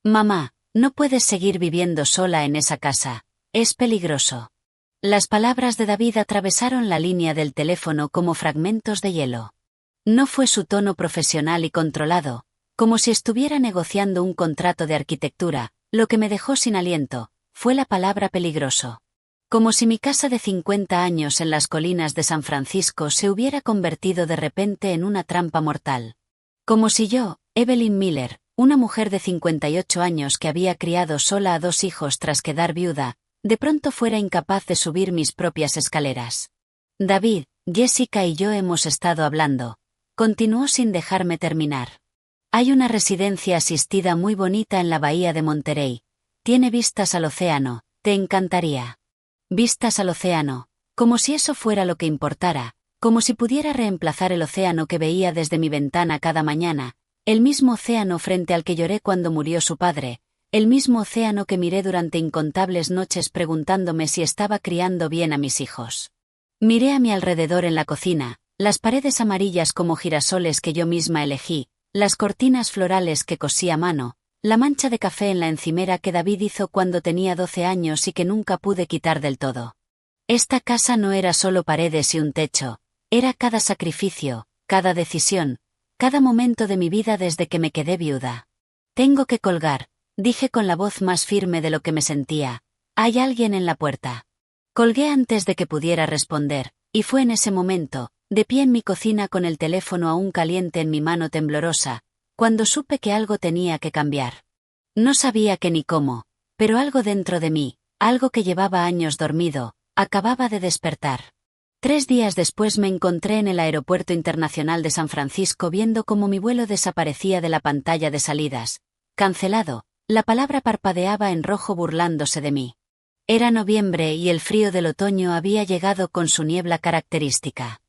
Mamá, no puedes seguir viviendo sola en esa casa. Es peligroso. Las palabras de David atravesaron la línea del teléfono como fragmentos de hielo. No fue su tono profesional y controlado, como si estuviera negociando un contrato de arquitectura, lo que me dejó sin aliento, fue la palabra peligroso. Como si mi casa de 50 años en las colinas de San Francisco se hubiera convertido de repente en una trampa mortal. Como si yo, Evelyn Miller, una mujer de 58 años que había criado sola a 2 hijos tras quedar viuda, de pronto fuera incapaz de subir mis propias escaleras. David, Jessica y yo hemos estado hablando. Continuó sin dejarme terminar. Hay una residencia asistida muy bonita en la bahía de Monterey. Tiene vistas al océano, te encantaría. Vistas al océano, como si eso fuera lo que importara, como si pudiera reemplazar el océano que veía desde mi ventana cada mañana, el mismo océano frente al que lloré cuando murió su padre, el mismo océano que miré durante incontables noches preguntándome si estaba criando bien a mis hijos. Miré a mi alrededor en la cocina, las paredes amarillas como girasoles que yo misma elegí, las cortinas florales que cosí a mano, la mancha de café en la encimera que David hizo cuando tenía 12 años y que nunca pude quitar del todo. Esta casa no era solo paredes y un techo, era cada sacrificio, cada decisión, cada momento de mi vida desde que me quedé viuda. Tengo que colgar, dije con la voz más firme de lo que me sentía. Hay alguien en la puerta. Colgué antes de que pudiera responder, y fue en ese momento, de pie en mi cocina con el teléfono aún caliente en mi mano temblorosa, cuando supe que algo tenía que cambiar. No sabía qué ni cómo, pero algo dentro de mí, algo que llevaba años dormido, acababa de despertar. 3 días después me encontré en el Aeropuerto Internacional de San Francisco viendo cómo mi vuelo desaparecía de la pantalla de salidas. Cancelado. La palabra parpadeaba en rojo burlándose de mí. Era noviembre y el frío del otoño había llegado con su niebla característica.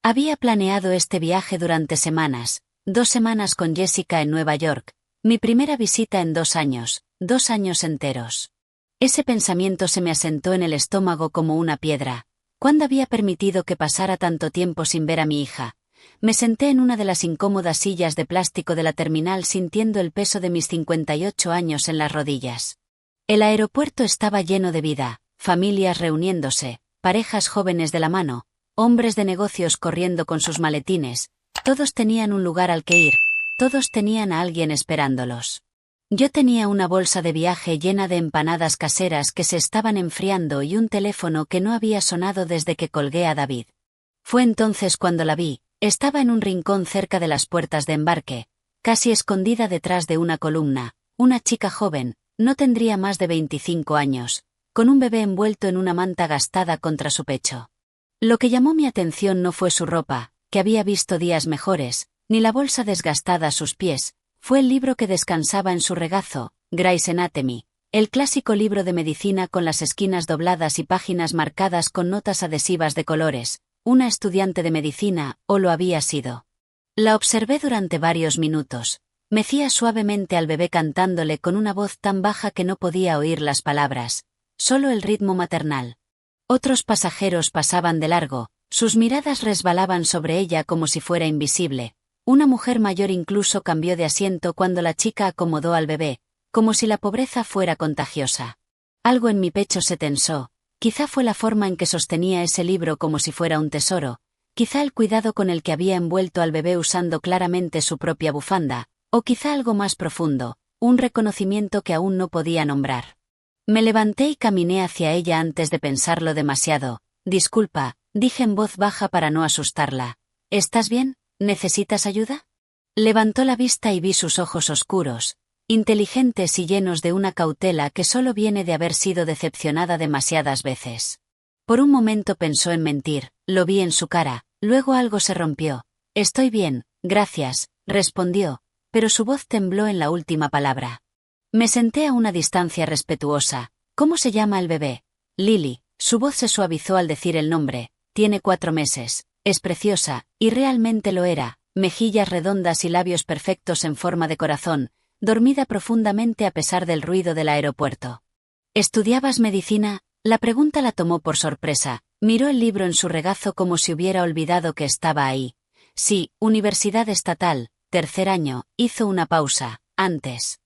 Había planeado este viaje durante semanas, 2 semanas con Jessica en Nueva York, mi primera visita en 2 años, 2 años enteros. Ese pensamiento se me asentó en el estómago como una piedra. ¿Cuándo había permitido que pasara tanto tiempo sin ver a mi hija? Me senté en una de las incómodas sillas de plástico de la terminal sintiendo el peso de mis 58 años en las rodillas. El aeropuerto estaba lleno de vida, familias reuniéndose, parejas jóvenes de la mano, hombres de negocios corriendo con sus maletines, todos tenían un lugar al que ir, todos tenían a alguien esperándolos. Yo tenía una bolsa de viaje llena de empanadas caseras que se estaban enfriando y un teléfono que no había sonado desde que colgué a David. Fue entonces cuando la vi. Estaba en un rincón cerca de las puertas de embarque, casi escondida detrás de una columna, una chica joven, no tendría más de 25 años, con un bebé envuelto en una manta gastada contra su pecho. Lo que llamó mi atención no fue su ropa, que había visto días mejores, ni la bolsa desgastada a sus pies, fue el libro que descansaba en su regazo, Grey's Anatomy, el clásico libro de medicina con las esquinas dobladas y páginas marcadas con notas adhesivas de colores. Una estudiante de medicina, o lo había sido. La observé durante varios minutos. Mecía suavemente al bebé cantándole con una voz tan baja que no podía oír las palabras, solo el ritmo maternal. Otros pasajeros pasaban de largo, sus miradas resbalaban sobre ella como si fuera invisible. Una mujer mayor incluso cambió de asiento cuando la chica acomodó al bebé, como si la pobreza fuera contagiosa. Algo en mi pecho se tensó. Quizá fue la forma en que sostenía ese libro como si fuera un tesoro, quizá el cuidado con el que había envuelto al bebé usando claramente su propia bufanda, o quizá algo más profundo, un reconocimiento que aún no podía nombrar. Me levanté y caminé hacia ella antes de pensarlo demasiado. Disculpa, dije en voz baja para no asustarla. ¿Estás bien? ¿Necesitas ayuda? Levantó la vista y vi sus ojos oscuros, inteligentes y llenos de una cautela que solo viene de haber sido decepcionada demasiadas veces. Por un momento pensó en mentir, lo vi en su cara, luego algo se rompió. Estoy bien, gracias, respondió, pero su voz tembló en la última palabra. Me senté a una distancia respetuosa. ¿Cómo se llama el bebé? Lily. Su voz se suavizó al decir el nombre. Tiene 4 meses. Es preciosa, y realmente lo era, mejillas redondas y labios perfectos en forma de corazón, dormida profundamente a pesar del ruido del aeropuerto. ¿Estudiabas medicina? La pregunta la tomó por sorpresa, miró el libro en su regazo como si hubiera olvidado que estaba ahí. Sí, Universidad Estatal, 3er año, hizo una pausa, antes.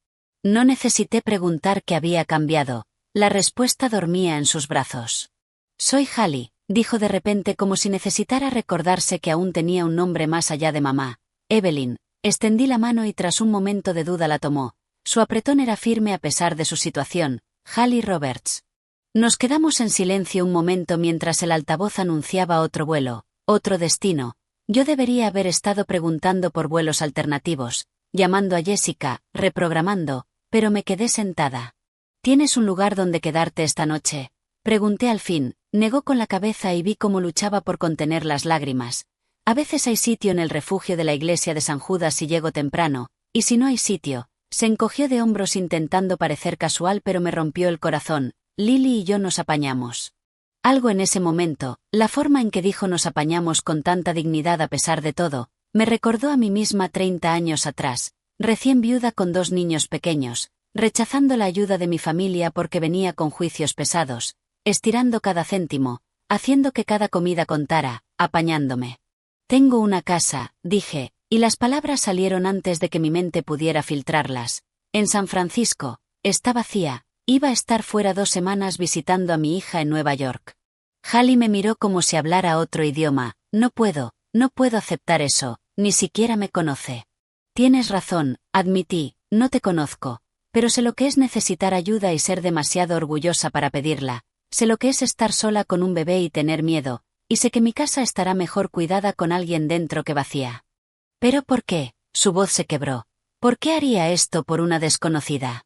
No necesité preguntar qué había cambiado. La respuesta dormía en sus brazos. Soy Hallie, dijo de repente como si necesitara recordarse que aún tenía un nombre más allá de mamá. Evelyn. Extendí la mano y tras un momento de duda la tomó. Su apretón era firme a pesar de su situación. Hallie Roberts. Nos quedamos en silencio un momento mientras el altavoz anunciaba otro vuelo, otro destino. Yo debería haber estado preguntando por vuelos alternativos, llamando a Jessica, reprogramando, pero me quedé sentada. ¿Tienes un lugar donde quedarte esta noche? Pregunté al fin. Negó con la cabeza y vi cómo luchaba por contener las lágrimas. A veces hay sitio en el refugio de la iglesia de San Judas si llego temprano, y si no hay sitio. Se encogió de hombros intentando parecer casual pero me rompió el corazón. Lily y yo nos apañamos. Algo en ese momento, la forma en que dijo nos apañamos con tanta dignidad a pesar de todo, me recordó a mí misma 30 años atrás, recién viuda con 2 niños pequeños, rechazando la ayuda de mi familia porque venía con juicios pesados, estirando cada céntimo, haciendo que cada comida contara, apañándome. Tengo una casa, dije, y las palabras salieron antes de que mi mente pudiera filtrarlas. En San Francisco, está vacía, iba a estar fuera 2 semanas visitando a mi hija en Nueva York. Hallie me miró como si hablara otro idioma. No puedo aceptar eso, ni siquiera me conoce. Tienes razón, admití, no te conozco, pero sé lo que es necesitar ayuda y ser demasiado orgullosa para pedirla, sé lo que es estar sola con un bebé y tener miedo, y sé que mi casa estará mejor cuidada con alguien dentro que vacía. ¿Pero por qué? Su voz se quebró. ¿Por qué haría esto por una desconocida?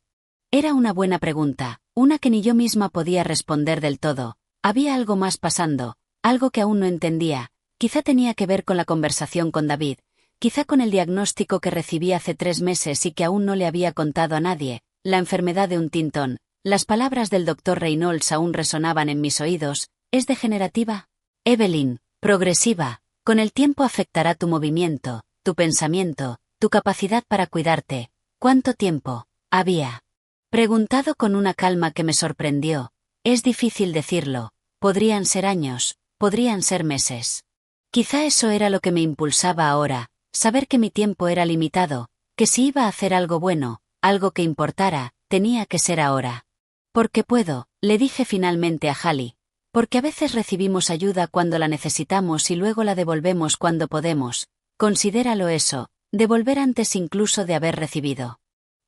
Era una buena pregunta, una que ni yo misma podía responder del todo. Había algo más pasando, algo que aún no entendía. Quizá tenía que ver con la conversación con David, quizá con el diagnóstico que recibí hace 3 meses y que aún no le había contado a nadie, la enfermedad de Huntington. Las palabras del doctor Reynolds aún resonaban en mis oídos. ¿Es degenerativa? Evelyn, progresiva, con el tiempo afectará tu movimiento, tu pensamiento, tu capacidad para cuidarte. ¿Cuánto tiempo había preguntado con una calma que me sorprendió? Es difícil decirlo, podrían ser años, podrían ser meses. Quizá eso era lo que me impulsaba ahora, saber que mi tiempo era limitado, que si iba a hacer algo bueno, algo que importara, tenía que ser ahora. Porque puedo, le dije finalmente a Hallie. Porque a veces recibimos ayuda cuando la necesitamos y luego la devolvemos cuando podemos. Considéralo eso, devolver antes incluso de haber recibido.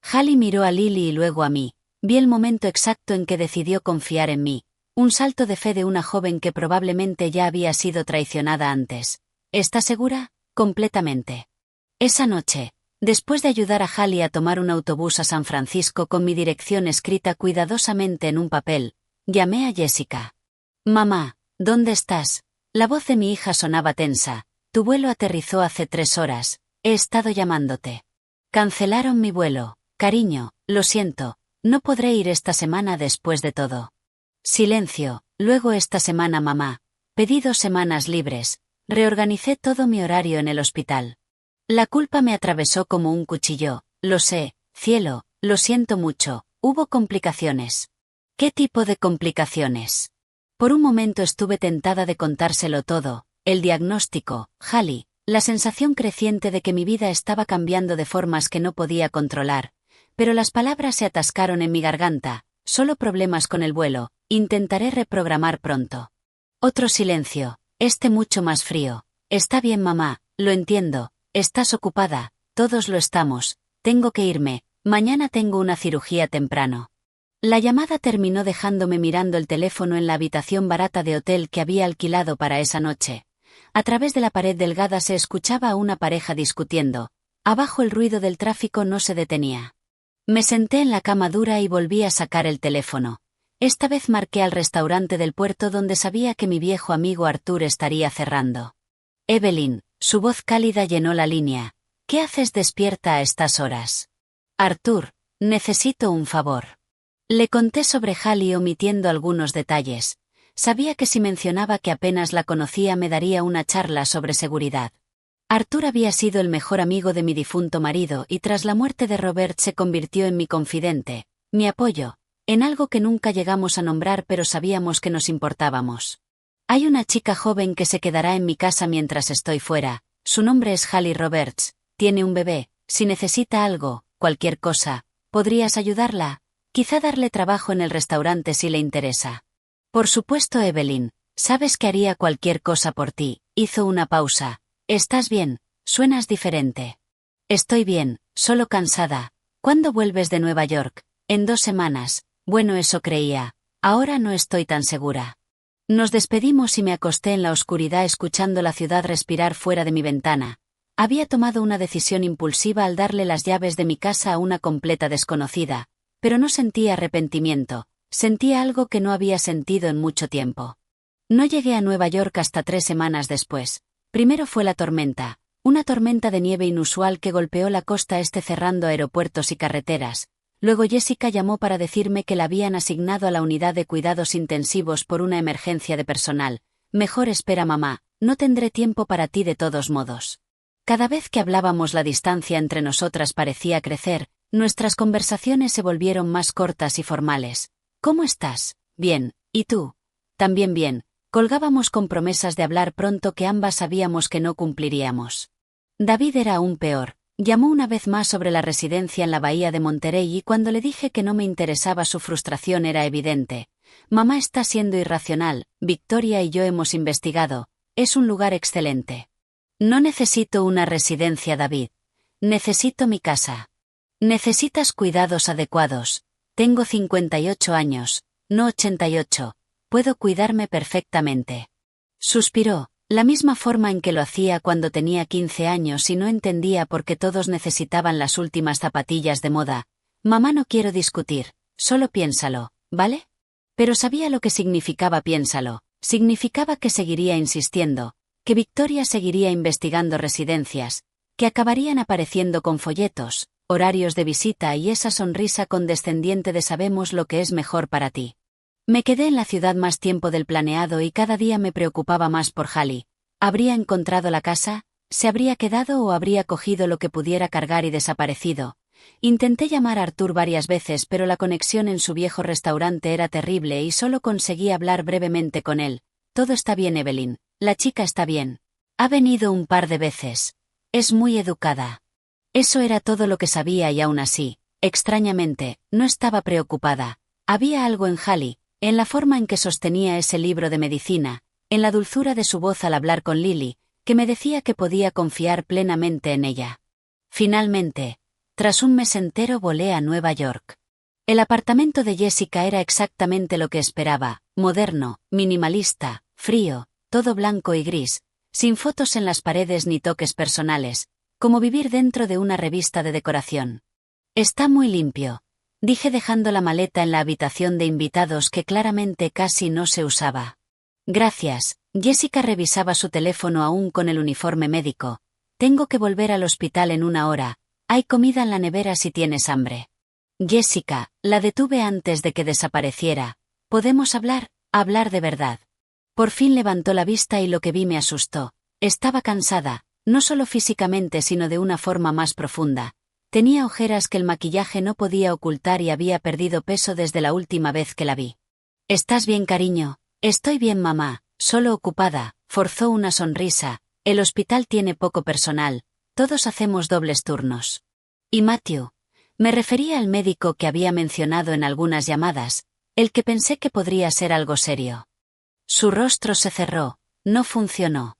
Hallie miró a Lily y luego a mí. Vi el momento exacto en que decidió confiar en mí. Un salto de fe de una joven que probablemente ya había sido traicionada antes. ¿Está segura? Completamente. Esa noche, después de ayudar a Hallie a tomar un autobús a San Francisco con mi dirección escrita cuidadosamente en un papel, llamé a Jessica. Mamá, ¿dónde estás? La voz de mi hija sonaba tensa. Tu vuelo aterrizó hace 3 horas. He estado llamándote. Cancelaron mi vuelo. Cariño, lo siento. No podré ir esta semana después de todo. Silencio. Luego esta semana mamá. Pedí 2 semanas libres. Reorganicé todo mi horario en el hospital. La culpa me atravesó como un cuchillo. Lo sé, cielo, lo siento mucho. Hubo complicaciones. ¿Qué tipo de complicaciones? Por un momento estuve tentada de contárselo todo, el diagnóstico, Hallie, la sensación creciente de que mi vida estaba cambiando de formas que no podía controlar, pero las palabras se atascaron en mi garganta. Solo problemas con el vuelo, intentaré reprogramar pronto. Otro silencio, este mucho más frío. Está bien mamá, lo entiendo, estás ocupada, todos lo estamos, tengo que irme, mañana tengo una cirugía temprano. La llamada terminó dejándome mirando el teléfono en la habitación barata de hotel que había alquilado para esa noche. A través de la pared delgada se escuchaba a una pareja discutiendo. Abajo el ruido del tráfico no se detenía. Me senté en la cama dura y volví a sacar el teléfono. Esta vez marqué al restaurante del puerto donde sabía que mi viejo amigo Arthur estaría cerrando. Evelyn, su voz cálida llenó la línea. ¿Qué haces despierta a estas horas? Arthur, necesito un favor. Le conté sobre Hallie omitiendo algunos detalles. Sabía que si mencionaba que apenas la conocía me daría una charla sobre seguridad. Arthur había sido el mejor amigo de mi difunto marido y tras la muerte de Robert se convirtió en mi confidente, mi apoyo, en algo que nunca llegamos a nombrar pero sabíamos que nos importábamos. Hay una chica joven que se quedará en mi casa mientras estoy fuera, su nombre es Hallie Roberts, tiene un bebé, si necesita algo, cualquier cosa, ¿Podrías ayudarla? Quizá darle trabajo en el restaurante si le interesa. Por supuesto, Evelyn. Sabes que haría cualquier cosa por ti. Hizo una pausa. ¿Estás bien? Suenas diferente. Estoy bien, solo cansada. ¿Cuándo vuelves de Nueva York? En 2 semanas. Bueno, eso creía. Ahora no estoy tan segura. Nos despedimos y me acosté en la oscuridad escuchando la ciudad respirar fuera de mi ventana. Había tomado una decisión impulsiva al darle las llaves de mi casa a una completa desconocida, pero no sentía arrepentimiento, sentía algo que no había sentido en mucho tiempo. No llegué a Nueva York hasta 3 semanas después. Primero fue la tormenta, una tormenta de nieve inusual que golpeó la costa este cerrando aeropuertos y carreteras. Luego Jessica llamó para decirme que la habían asignado a la unidad de cuidados intensivos por una emergencia de personal. Mejor espera, mamá, no tendré tiempo para ti de todos modos. Cada vez que hablábamos la distancia entre nosotras parecía crecer, nuestras conversaciones se volvieron más cortas y formales. ¿Cómo estás? Bien, ¿y tú? También bien. Colgábamos con promesas de hablar pronto que ambas sabíamos que no cumpliríamos. David era aún peor. Llamó una vez más sobre la residencia en la bahía de Monterey y cuando le dije que no me interesaba su frustración era evidente. Mamá está siendo irracional, Victoria y yo hemos investigado. Es un lugar excelente. No necesito una residencia, David. Necesito mi casa. Necesitas cuidados adecuados. Tengo 58 años, no 88. Puedo cuidarme perfectamente. Suspiró. La misma forma en que lo hacía cuando tenía 15 años y no entendía por qué todos necesitaban las últimas zapatillas de moda. Mamá, no quiero discutir, solo piénsalo, ¿vale? Pero sabía lo que significaba piénsalo. Significaba que seguiría insistiendo, que Victoria seguiría investigando residencias, que acabarían apareciendo con folletos, horarios de visita y esa sonrisa condescendiente de sabemos lo que es mejor para ti. Me quedé en la ciudad más tiempo del planeado y cada día me preocupaba más por Hallie. ¿Habría encontrado la casa? ¿Se habría quedado o habría cogido lo que pudiera cargar y desaparecido? Intenté llamar a Arthur varias veces, pero la conexión en su viejo restaurante era terrible y solo conseguí hablar brevemente con él. Todo está bien, Evelyn. La chica está bien. Ha venido un par de veces. Es muy educada. Eso era todo lo que sabía y aún así, extrañamente, no estaba preocupada. Había algo en Hallie, en la forma en que sostenía ese libro de medicina, en la dulzura de su voz al hablar con Lily, que me decía que podía confiar plenamente en ella. Finalmente, tras un mes entero volé a Nueva York. El apartamento de Jessica era exactamente lo que esperaba, moderno, minimalista, frío, todo blanco y gris, sin fotos en las paredes ni toques personales, como vivir dentro de una revista de decoración. Está muy limpio, dije dejando la maleta en la habitación de invitados que claramente casi no se usaba. Gracias. Jessica revisaba su teléfono aún con el uniforme médico. Tengo que volver al hospital en 1 hora. Hay comida en la nevera si tienes hambre. Jessica, la detuve antes de que desapareciera. ¿Podemos hablar? Hablar de verdad. Por fin levantó la vista y lo que vi me asustó. Estaba cansada, no solo físicamente sino de una forma más profunda. Tenía ojeras que el maquillaje no podía ocultar y había perdido peso desde la última vez que la vi. ¿Estás bien, cariño? Estoy bien, mamá, solo ocupada. Forzó una sonrisa. El hospital tiene poco personal. Todos hacemos dobles turnos. ¿Y Matthew? Me refería al médico que había mencionado en algunas llamadas, el que pensé que podría ser algo serio. Su rostro se cerró. No funcionó.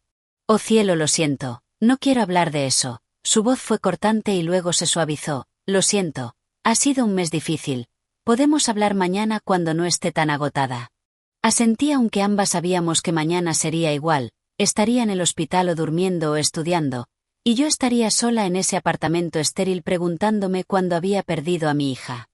Oh cielo, lo siento. No quiero hablar de eso. Su voz fue cortante y luego se suavizó. Lo siento. Ha sido un mes difícil. Podemos hablar mañana cuando no esté tan agotada. Asentí aunque ambas sabíamos que mañana sería igual. Estaría en el hospital o durmiendo o estudiando, y yo estaría sola en ese apartamento estéril preguntándome cuándo había perdido a mi hija.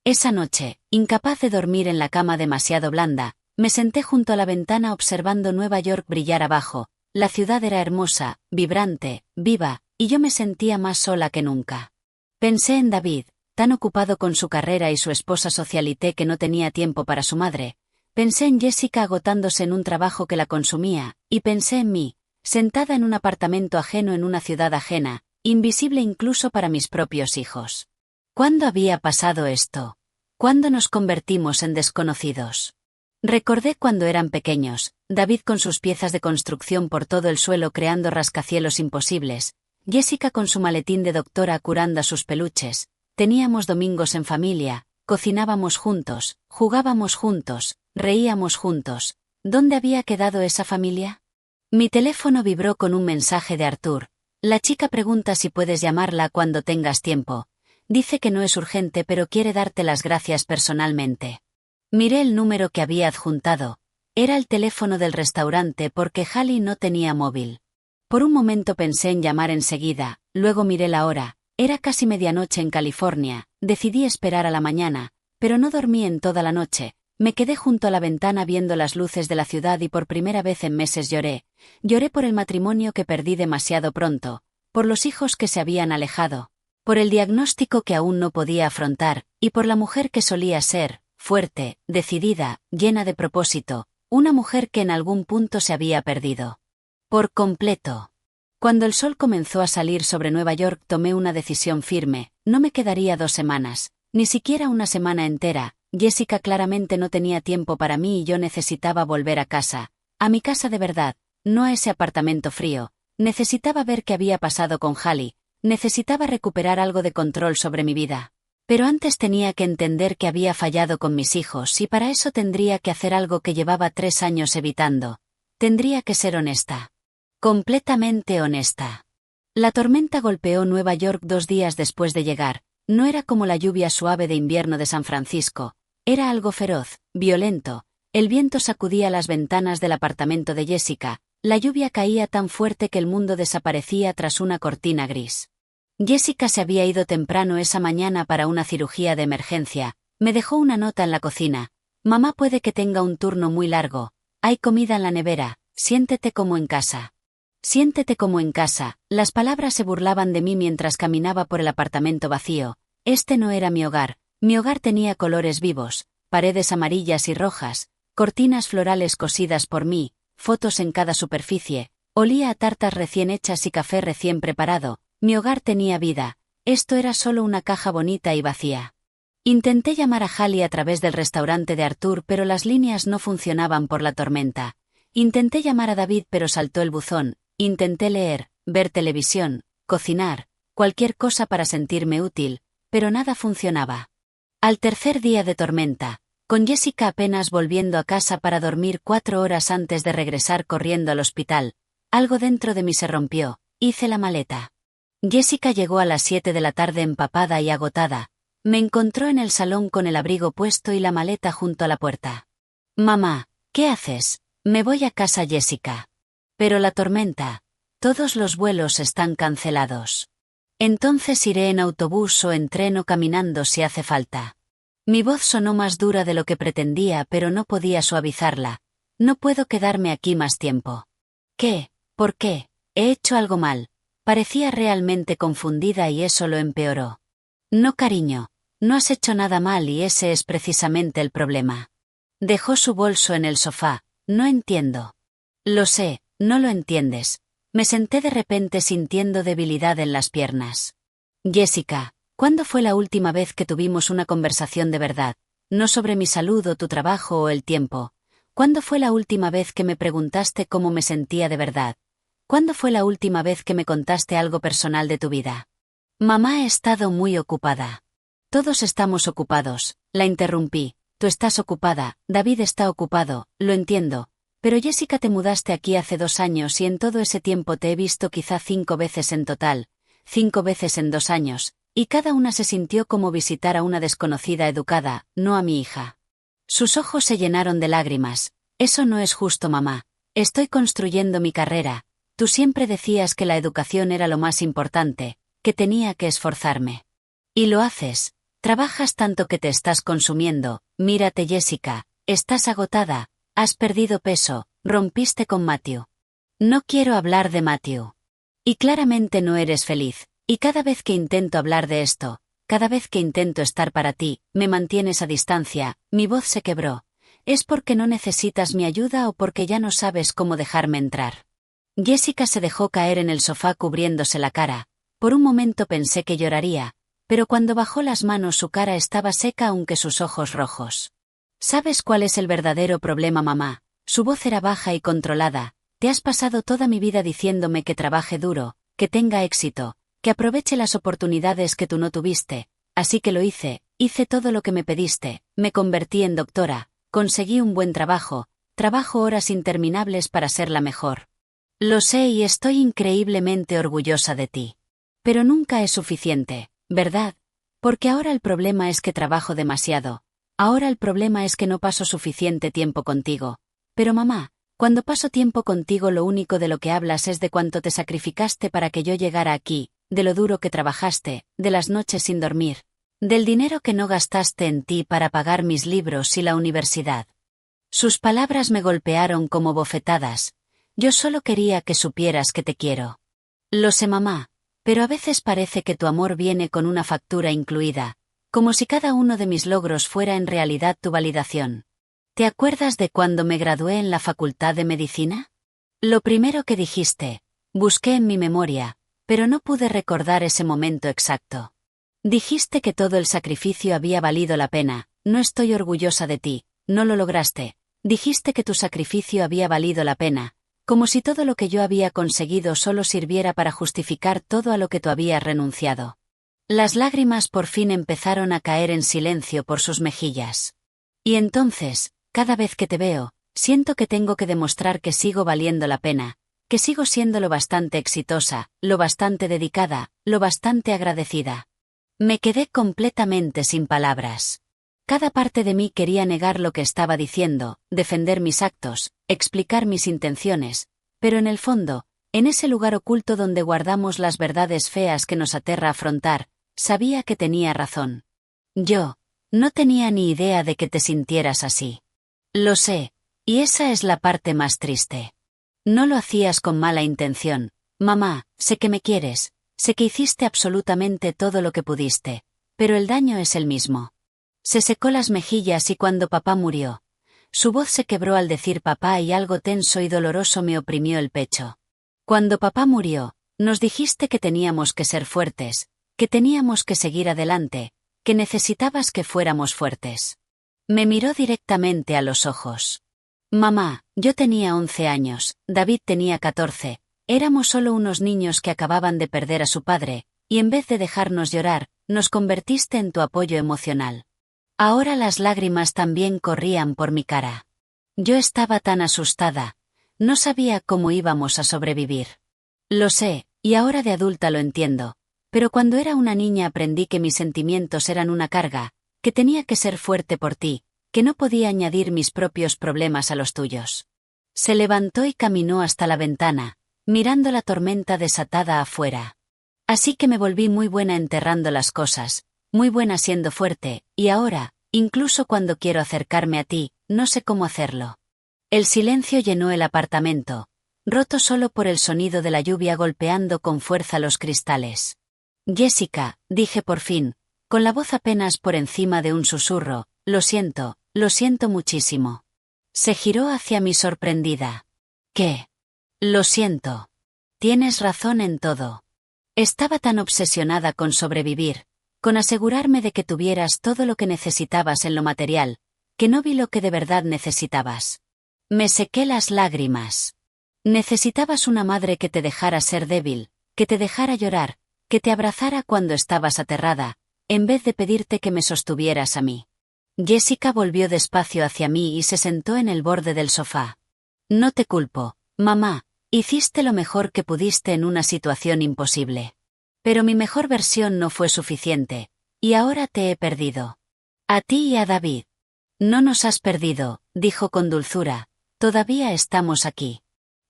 Esa noche, incapaz de dormir en la cama demasiado blanda, me senté junto a la ventana observando Nueva York brillar abajo. La ciudad era hermosa, vibrante, viva, y yo me sentía más sola que nunca. Pensé en David, tan ocupado con su carrera y su esposa socialité que no tenía tiempo para su madre. Pensé en Jessica agotándose en un trabajo que la consumía, y pensé en mí, sentada en un apartamento ajeno en una ciudad ajena, invisible incluso para mis propios hijos. ¿Cuándo había pasado esto? ¿Cuándo nos convertimos en desconocidos? Recordé cuando eran pequeños, David con sus piezas de construcción por todo el suelo creando rascacielos imposibles, Jessica con su maletín de doctora curando a sus peluches, teníamos domingos en familia, cocinábamos juntos, jugábamos juntos, reíamos juntos. ¿Dónde había quedado esa familia? Mi teléfono vibró con un mensaje de Artur. La chica pregunta si puedes llamarla cuando tengas tiempo. Dice que no es urgente pero quiere darte las gracias personalmente. Miré el número que había adjuntado. Era el teléfono del restaurante porque Hallie no tenía móvil. Por un momento pensé en llamar enseguida, luego miré la hora. Era casi medianoche en California. Decidí esperar a la mañana, pero no dormí en toda la noche. Me quedé junto a la ventana viendo las luces de la ciudad y por primera vez en meses lloré. Lloré por el matrimonio que perdí demasiado pronto, por los hijos que se habían alejado, por el diagnóstico que aún no podía afrontar, y por la mujer que solía ser, fuerte, decidida, llena de propósito, una mujer que en algún punto se había perdido. Por completo. Cuando el sol comenzó a salir sobre Nueva York tomé una decisión firme, no me quedaría 2 semanas, ni siquiera una semana entera. Jessica claramente no tenía tiempo para mí y yo necesitaba volver a casa, a mi casa de verdad, no a ese apartamento frío. Necesitaba ver qué había pasado con Hallie, necesitaba recuperar algo de control sobre mi vida. Pero antes tenía que entender que había fallado con mis hijos y para eso tendría que hacer algo que llevaba 3 años evitando. Tendría que ser honesta. Completamente honesta. La tormenta golpeó Nueva York 2 días después de llegar. No era como la lluvia suave de invierno de San Francisco. Era algo feroz, violento. El viento sacudía las ventanas del apartamento de Jessica. La lluvia caía tan fuerte que el mundo desaparecía tras una cortina gris. Jessica se había ido temprano esa mañana para una cirugía de emergencia. Me dejó una nota en la cocina. Mamá puede que tenga un turno muy largo. Hay comida en la nevera. Siéntete como en casa. Siéntete como en casa. Las palabras se burlaban de mí mientras caminaba por el apartamento vacío. Este no era mi hogar. Mi hogar tenía colores vivos, paredes amarillas y rojas, cortinas florales cosidas por mí, fotos en cada superficie, olía a tartas recién hechas y café recién preparado. Mi hogar tenía vida. Esto era solo una caja bonita y vacía. Intenté llamar a Hallie a través del restaurante de Artur pero las líneas no funcionaban por la tormenta. Intenté llamar a David pero saltó el buzón. Intenté leer, ver televisión, cocinar, cualquier cosa para sentirme útil, pero nada funcionaba. Al tercer día de tormenta, con Jessica apenas volviendo a casa para dormir 4 horas antes de regresar corriendo al hospital, algo dentro de mí se rompió. Hice la maleta. Jessica llegó a las 7 de la tarde empapada y agotada. Me encontró en el salón con el abrigo puesto y la maleta junto a la puerta. Mamá, ¿qué haces? Me voy a casa, Jessica. Pero la tormenta. Todos los vuelos están cancelados. Entonces iré en autobús o en tren o caminando si hace falta. Mi voz sonó más dura de lo que pretendía pero no podía suavizarla. No puedo quedarme aquí más tiempo. ¿Qué? ¿Por qué? He hecho algo mal. Parecía realmente confundida y eso lo empeoró. No, cariño. No has hecho nada mal y ese es precisamente el problema. Dejó su bolso en el sofá. No entiendo. Lo sé, no lo entiendes. Me senté de repente sintiendo debilidad en las piernas. Jessica, ¿cuándo fue la última vez que tuvimos una conversación de verdad? No sobre mi salud o tu trabajo o el tiempo. ¿Cuándo fue la última vez que me preguntaste cómo me sentía de verdad? ¿Cuándo fue la última vez que me contaste algo personal de tu vida? Mamá ha estado muy ocupada. Todos estamos ocupados, la interrumpí. Tú estás ocupada, David está ocupado, lo entiendo. Pero Jessica, te mudaste aquí hace 2 años y en todo ese tiempo te he visto quizá 5 veces en total, 5 veces en 2 años, y cada una se sintió como visitar a una desconocida educada, no a mi hija. Sus ojos se llenaron de lágrimas. Eso no es justo, mamá. Estoy construyendo mi carrera. Tú siempre decías que la educación era lo más importante, que tenía que esforzarme. Y lo haces. Trabajas tanto que te estás consumiendo. Mírate, Jessica, estás agotada. Has perdido peso, rompiste con Matthew. No quiero hablar de Matthew. Y claramente no eres feliz, y cada vez que intento hablar de esto, cada vez que intento estar para ti, me mantienes a distancia. Mi voz se quebró. ¿Es porque no necesitas mi ayuda o porque ya no sabes cómo dejarme entrar? Jessica se dejó caer en el sofá cubriéndose la cara. Por un momento pensé que lloraría, pero cuando bajó las manos su cara estaba seca aunque sus ojos rojos. ¿Sabes cuál es el verdadero problema, mamá? Su voz era baja y controlada. Te has pasado toda mi vida diciéndome que trabaje duro, que tenga éxito, que aproveche las oportunidades que tú no tuviste. así que lo hice todo lo que me pediste, me convertí en doctora, conseguí un buen trabajo horas interminables para ser la mejor. Lo sé y estoy increíblemente orgullosa de ti. Pero nunca es suficiente, ¿verdad? Porque ahora el problema es que trabajo demasiado. Ahora el problema es que no paso suficiente tiempo contigo. Pero mamá, cuando paso tiempo contigo lo único de lo que hablas es de cuánto te sacrificaste para que yo llegara aquí, de lo duro que trabajaste, de las noches sin dormir, del dinero que no gastaste en ti para pagar mis libros y la universidad. Sus palabras me golpearon como bofetadas. Yo solo quería que supieras que te quiero. Lo sé, mamá, pero a veces parece que tu amor viene con una factura incluida, como si cada uno de mis logros fuera en realidad tu validación. ¿Te acuerdas de cuando me gradué en la Facultad de Medicina? Lo primero que dijiste, busqué en mi memoria, pero no pude recordar ese momento exacto. Dijiste que todo el sacrificio había valido la pena, no estoy orgullosa de ti, no lo lograste. Dijiste que tu sacrificio había valido la pena, como si todo lo que yo había conseguido solo sirviera para justificar todo a lo que tú habías renunciado. Las lágrimas por fin empezaron a caer en silencio por sus mejillas. Y entonces, cada vez que te veo, siento que tengo que demostrar que sigo valiendo la pena, que sigo siendo lo bastante exitosa, lo bastante dedicada, lo bastante agradecida. Me quedé completamente sin palabras. Cada parte de mí quería negar lo que estaba diciendo, defender mis actos, explicar mis intenciones, pero en el fondo, en ese lugar oculto donde guardamos las verdades feas que nos aterra afrontar, sabía que tenía razón. Yo no tenía ni idea de que te sintieras así. Lo sé, y esa es la parte más triste. No lo hacías con mala intención, mamá, sé que me quieres, sé que hiciste absolutamente todo lo que pudiste, pero el daño es el mismo. Se secó las mejillas y cuando papá murió, su voz se quebró al decir papá y algo tenso y doloroso me oprimió el pecho. Cuando papá murió, nos dijiste que teníamos que ser fuertes, que teníamos que seguir adelante, que necesitabas que fuéramos fuertes. Me miró directamente a los ojos. Mamá, yo tenía 11 años, David tenía 14, éramos solo unos niños que acababan de perder a su padre, y en vez de dejarnos llorar, nos convertiste en tu apoyo emocional. Ahora las lágrimas también corrían por mi cara. Yo estaba tan asustada. No sabía cómo íbamos a sobrevivir. Lo sé, y ahora de adulta lo entiendo. Pero cuando era una niña aprendí que mis sentimientos eran una carga, que tenía que ser fuerte por ti, que no podía añadir mis propios problemas a los tuyos. Se levantó y caminó hasta la ventana, mirando la tormenta desatada afuera. Así que me volví muy buena enterrando las cosas, muy buena siendo fuerte, y ahora, incluso cuando quiero acercarme a ti, no sé cómo hacerlo. El silencio llenó el apartamento, roto solo por el sonido de la lluvia golpeando con fuerza los cristales. Jessica, dije por fin, con la voz apenas por encima de un susurro, lo siento muchísimo. Se giró hacia mí sorprendida. ¿Qué? Lo siento. Tienes razón en todo. Estaba tan obsesionada con sobrevivir, con asegurarme de que tuvieras todo lo que necesitabas en lo material, que no vi lo que de verdad necesitabas. Me sequé las lágrimas. Necesitabas una madre que te dejara ser débil, que te dejara llorar, que te abrazara cuando estabas aterrada, en vez de pedirte que me sostuvieras a mí. Jessica volvió despacio hacia mí y se sentó en el borde del sofá. No te culpo, mamá, hiciste lo mejor que pudiste en una situación imposible. Pero mi mejor versión no fue suficiente, y ahora te he perdido. A ti y a David. No nos has perdido, dijo con dulzura, todavía estamos aquí.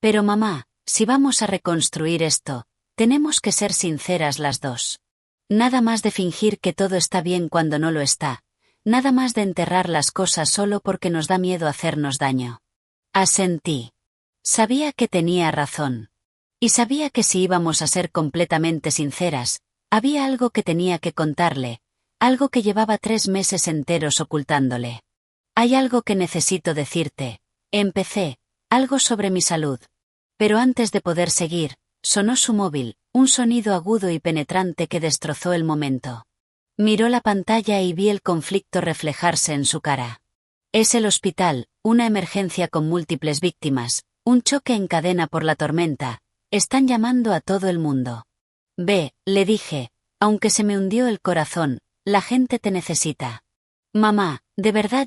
Pero mamá, si vamos a reconstruir esto, tenemos que ser sinceras las dos. Nada más de fingir que todo está bien cuando no lo está, nada más de enterrar las cosas solo porque nos da miedo hacernos daño. Asentí. Sabía que tenía razón. Y sabía que si íbamos a ser completamente sinceras, había algo que tenía que contarle, algo que llevaba 3 meses enteros ocultándole. Hay algo que necesito decirte, empecé, algo sobre mi salud. Pero antes de poder seguir, sonó su móvil, un sonido agudo y penetrante que destrozó el momento. Miró la pantalla y vi el conflicto reflejarse en su cara. Es el hospital, una emergencia con múltiples víctimas, un choque en cadena por la tormenta. Están llamando a todo el mundo. Ve, le dije, aunque se me hundió el corazón, la gente te necesita. Mamá, de verdad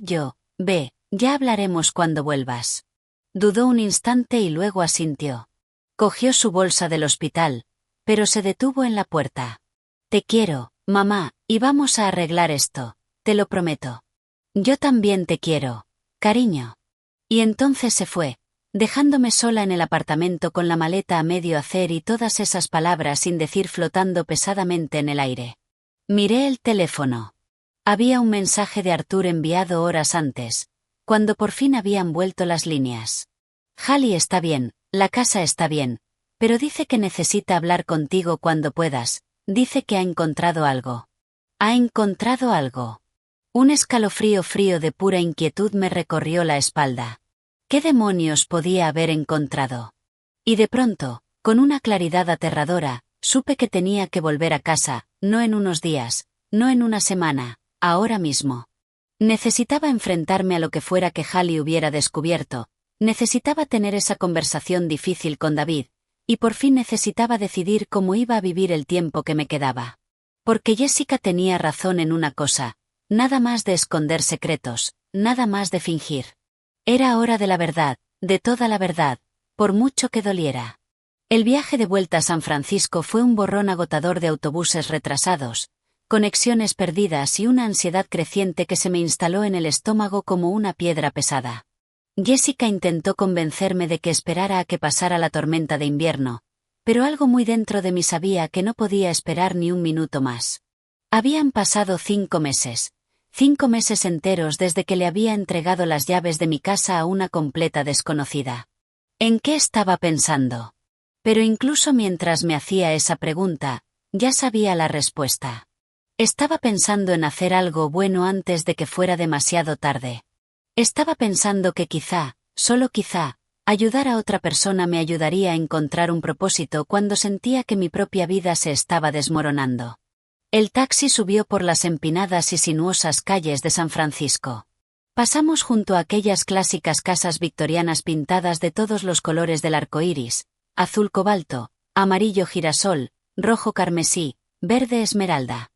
ya hablaremos cuando vuelvas. Dudó un instante y luego asintió. Cogió su bolsa del hospital, pero se detuvo en la puerta. Te quiero, mamá, y vamos a arreglar esto, te lo prometo. Yo también te quiero, cariño. Y entonces se fue, dejándome sola en el apartamento con la maleta a medio hacer y todas esas palabras sin decir flotando pesadamente en el aire. Miré el teléfono. Había un mensaje de Arthur enviado horas antes, cuando por fin habían vuelto las líneas. Hallie está bien, la casa está bien, pero dice que necesita hablar contigo cuando puedas, dice que ha encontrado algo. ¿Ha encontrado algo? Un escalofrío frío de pura inquietud me recorrió la espalda. ¿Qué demonios podía haber encontrado? Y de pronto, con una claridad aterradora, supe que tenía que volver a casa, no en unos días, no en una semana, ahora mismo. Necesitaba enfrentarme a lo que fuera que Hallie hubiera descubierto, necesitaba tener esa conversación difícil con David, y por fin necesitaba decidir cómo iba a vivir el tiempo que me quedaba. Porque Jessica tenía razón en una cosa, nada más de esconder secretos, nada más de fingir. Era hora de la verdad, de toda la verdad, por mucho que doliera. El viaje de vuelta a San Francisco fue un borrón agotador de autobuses retrasados, conexiones perdidas y una ansiedad creciente que se me instaló en el estómago como una piedra pesada. Jessica intentó convencerme de que esperara a que pasara la tormenta de invierno, pero algo muy dentro de mí sabía que no podía esperar ni un minuto más. Habían pasado 5 meses. 5 meses enteros desde que le había entregado las llaves de mi casa a una completa desconocida. ¿En qué estaba pensando? Pero incluso mientras me hacía esa pregunta, ya sabía la respuesta. Estaba pensando en hacer algo bueno antes de que fuera demasiado tarde. Estaba pensando que quizá, solo quizá, ayudar a otra persona me ayudaría a encontrar un propósito cuando sentía que mi propia vida se estaba desmoronando. El taxi subió por las empinadas y sinuosas calles de San Francisco. Pasamos junto a aquellas clásicas casas victorianas pintadas de todos los colores del arco iris, azul cobalto, amarillo girasol, rojo carmesí, verde esmeralda.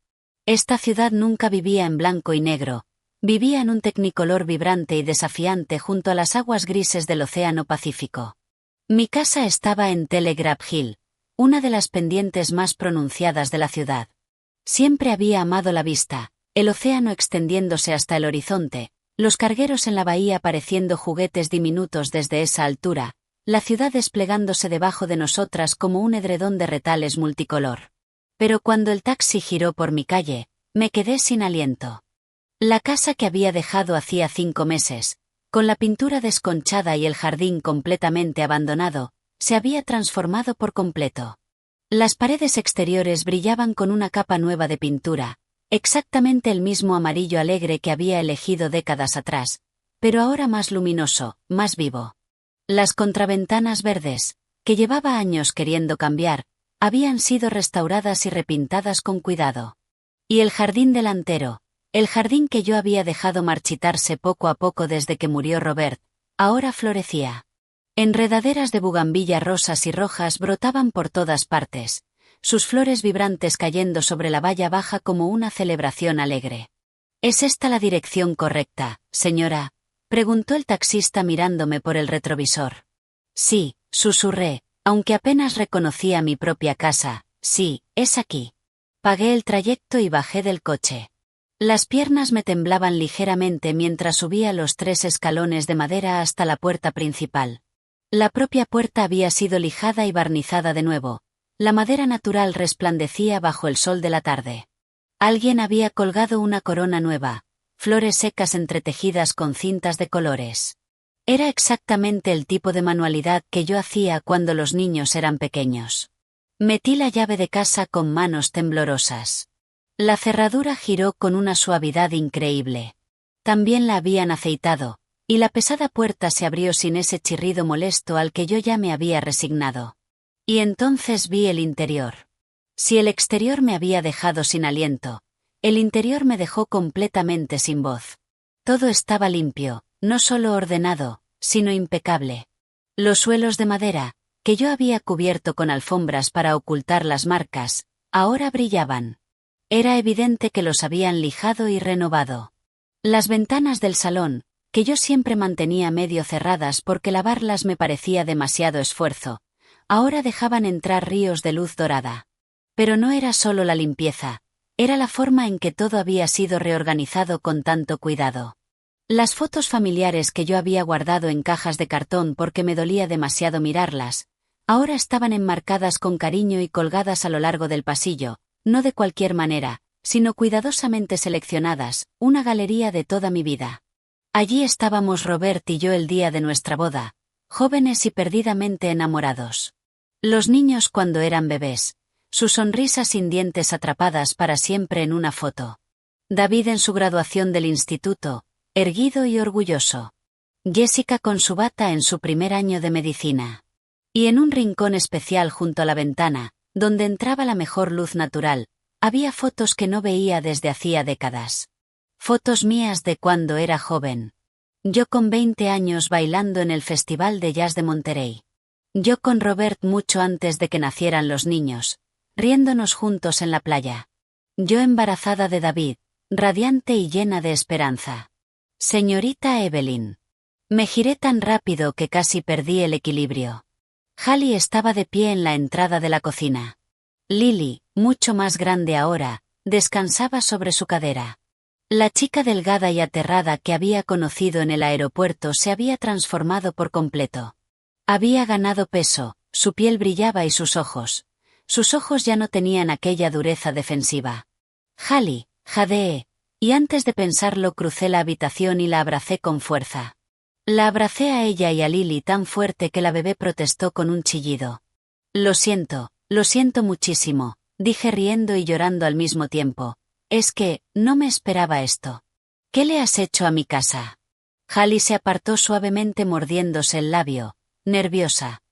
Esta ciudad nunca vivía en blanco y negro, vivía en un tecnicolor vibrante y desafiante junto a las aguas grises del Océano Pacífico. Mi casa estaba en Telegraph Hill, una de las pendientes más pronunciadas de la ciudad. Siempre había amado la vista, el océano extendiéndose hasta el horizonte, los cargueros en la bahía pareciendo juguetes diminutos desde esa altura, la ciudad desplegándose debajo de nosotras como un edredón de retales multicolor. Pero cuando el taxi giró por mi calle, me quedé sin aliento. La casa que había dejado hacía 5 meses, con la pintura desconchada y el jardín completamente abandonado, se había transformado por completo. Las paredes exteriores brillaban con una capa nueva de pintura, exactamente el mismo amarillo alegre que había elegido décadas atrás, pero ahora más luminoso, más vivo. Las contraventanas verdes, que llevaba años queriendo cambiar, habían sido restauradas y repintadas con cuidado. Y el jardín delantero, el jardín que yo había dejado marchitarse poco a poco desde que murió Robert, ahora florecía. Enredaderas de bugambilla rosas y rojas brotaban por todas partes, sus flores vibrantes cayendo sobre la valla baja como una celebración alegre. ¿Es esta la dirección correcta, señora?, preguntó el taxista mirándome por el retrovisor. Sí, susurré, aunque apenas reconocía mi propia casa, sí, es aquí. Pagué el trayecto y bajé del coche. Las piernas me temblaban ligeramente mientras subía los 3 escalones de madera hasta la puerta principal. La propia puerta había sido lijada y barnizada de nuevo. La madera natural resplandecía bajo el sol de la tarde. Alguien había colgado una corona nueva, flores secas entretejidas con cintas de colores. Era exactamente el tipo de manualidad que yo hacía cuando los niños eran pequeños. Metí la llave de casa con manos temblorosas. La cerradura giró con una suavidad increíble. También la habían aceitado, y la pesada puerta se abrió sin ese chirrido molesto al que yo ya me había resignado. Y entonces vi el interior. Si el exterior me había dejado sin aliento, el interior me dejó completamente sin voz. Todo estaba limpio, no solo ordenado, sino impecable. Los suelos de madera, que yo había cubierto con alfombras para ocultar las marcas, ahora brillaban. Era evidente que los habían lijado y renovado. Las ventanas del salón, que yo siempre mantenía medio cerradas porque lavarlas me parecía demasiado esfuerzo, ahora dejaban entrar ríos de luz dorada. Pero no era solo la limpieza, era la forma en que todo había sido reorganizado con tanto cuidado. Las fotos familiares que yo había guardado en cajas de cartón porque me dolía demasiado mirarlas, ahora estaban enmarcadas con cariño y colgadas a lo largo del pasillo, no de cualquier manera, sino cuidadosamente seleccionadas, una galería de toda mi vida. Allí estábamos Robert y yo el día de nuestra boda, jóvenes y perdidamente enamorados. Los niños cuando eran bebés, sus sonrisas sin dientes atrapadas para siempre en una foto. David en su graduación del instituto, erguido y orgulloso. Jessica con su bata en su primer año de medicina. Y en un rincón especial junto a la ventana, donde entraba la mejor luz natural, había fotos que no veía desde hacía décadas. Fotos mías de cuando era joven. Yo con 20 años bailando en el Festival de Jazz de Monterey. Yo con Robert mucho antes de que nacieran los niños, riéndonos juntos en la playa. Yo embarazada de David, radiante y llena de esperanza. Señorita Evelyn. Me giré tan rápido que casi perdí el equilibrio. Hallie estaba de pie en la entrada de la cocina. Lily, mucho más grande ahora, descansaba sobre su cadera. La chica delgada y aterrada que había conocido en el aeropuerto se había transformado por completo. Había ganado peso, su piel brillaba y sus ojos ya no tenían aquella dureza defensiva. Hallie, jadeé, y antes de pensarlo crucé la habitación y la abracé con fuerza. La abracé a ella y a Lily tan fuerte que la bebé protestó con un chillido. Lo siento muchísimo, dije riendo y llorando al mismo tiempo. Es que, no me esperaba esto. ¿Qué le has hecho a mi casa? Hallie se apartó suavemente mordiéndose el labio, nerviosa.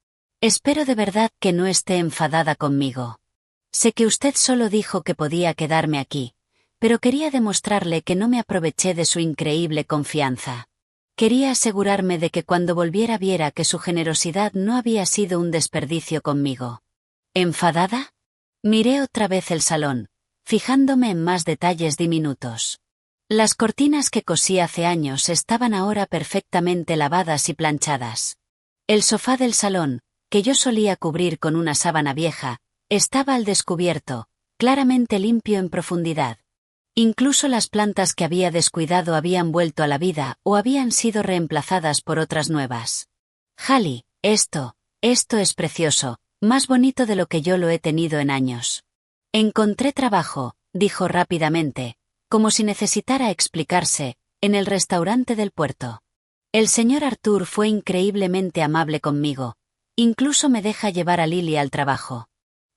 Espero de verdad que no esté enfadada conmigo. Sé que usted solo dijo que podía quedarme aquí, pero quería demostrarle que no me aproveché de su increíble confianza. Quería asegurarme de que cuando volviera viera que su generosidad no había sido un desperdicio conmigo. ¿Enfadada? Miré otra vez el salón, fijándome en más detalles diminutos. Las cortinas que cosí hace años estaban ahora perfectamente lavadas y planchadas. El sofá del salón, que yo solía cubrir con una sábana vieja, estaba al descubierto, claramente limpio en profundidad. Incluso las plantas que había descuidado habían vuelto a la vida o habían sido reemplazadas por otras nuevas. Hallie, esto es precioso, más bonito de lo que yo lo he tenido en años. Encontré trabajo, dijo rápidamente, como si necesitara explicarse, en el restaurante del puerto. El señor Arthur fue increíblemente amable conmigo, incluso me deja llevar a Lily al trabajo.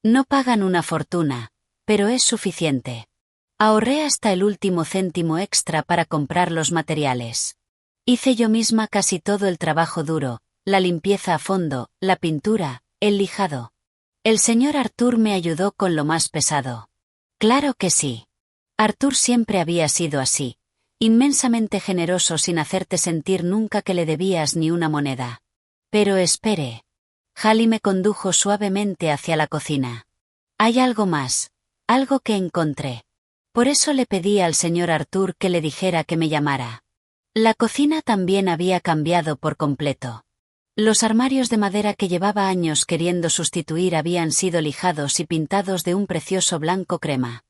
No pagan una fortuna, pero es suficiente. Ahorré hasta el último céntimo extra para comprar los materiales. Hice yo misma casi todo el trabajo duro, la limpieza a fondo, la pintura, el lijado. El señor Arthur me ayudó con lo más pesado. Claro que sí. Arthur siempre había sido así, inmensamente generoso sin hacerte sentir nunca que le debías ni una moneda. Pero espere. Hallie me condujo suavemente hacia la cocina. Hay algo más, algo que encontré. Por eso le pedí al señor Arthur que le dijera que me llamara. La cocina también había cambiado por completo. Los armarios de madera que llevaba años queriendo sustituir habían sido lijados y pintados de un precioso blanco crema.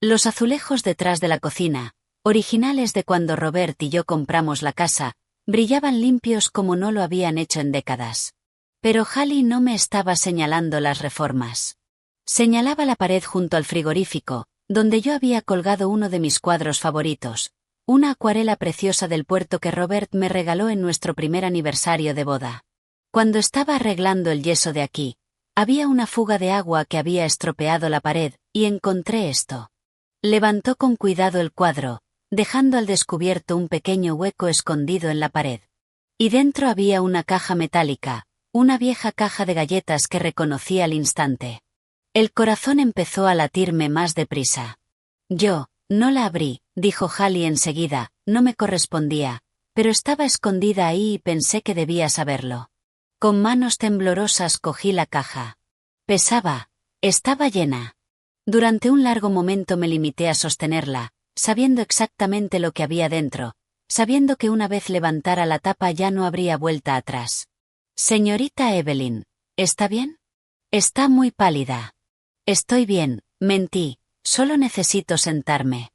Los azulejos detrás de la cocina, originales de cuando Robert y yo compramos la casa, brillaban limpios como no lo habían hecho en décadas. Pero Hallie no me estaba señalando las reformas. Señalaba la pared junto al frigorífico, donde yo había colgado uno de mis cuadros favoritos, una acuarela preciosa del puerto que Robert me regaló en nuestro primer aniversario de boda. Cuando estaba arreglando el yeso de aquí, había una fuga de agua que había estropeado la pared, y encontré esto. Levantó con cuidado el cuadro, dejando al descubierto un pequeño hueco escondido en la pared. Y dentro había una caja metálica, una vieja caja de galletas que reconocí al instante. El corazón empezó a latirme más deprisa. Yo, no la abrí, dijo Hallie enseguida, no me correspondía, pero estaba escondida ahí y pensé que debía saberlo. Con manos temblorosas cogí la caja. Pesaba, estaba llena. Durante un largo momento me limité a sostenerla, sabiendo exactamente lo que había dentro, sabiendo que una vez levantara la tapa ya no habría vuelta atrás. Señorita Evelyn, ¿está bien? Está muy pálida. Estoy bien, mentí, solo necesito sentarme.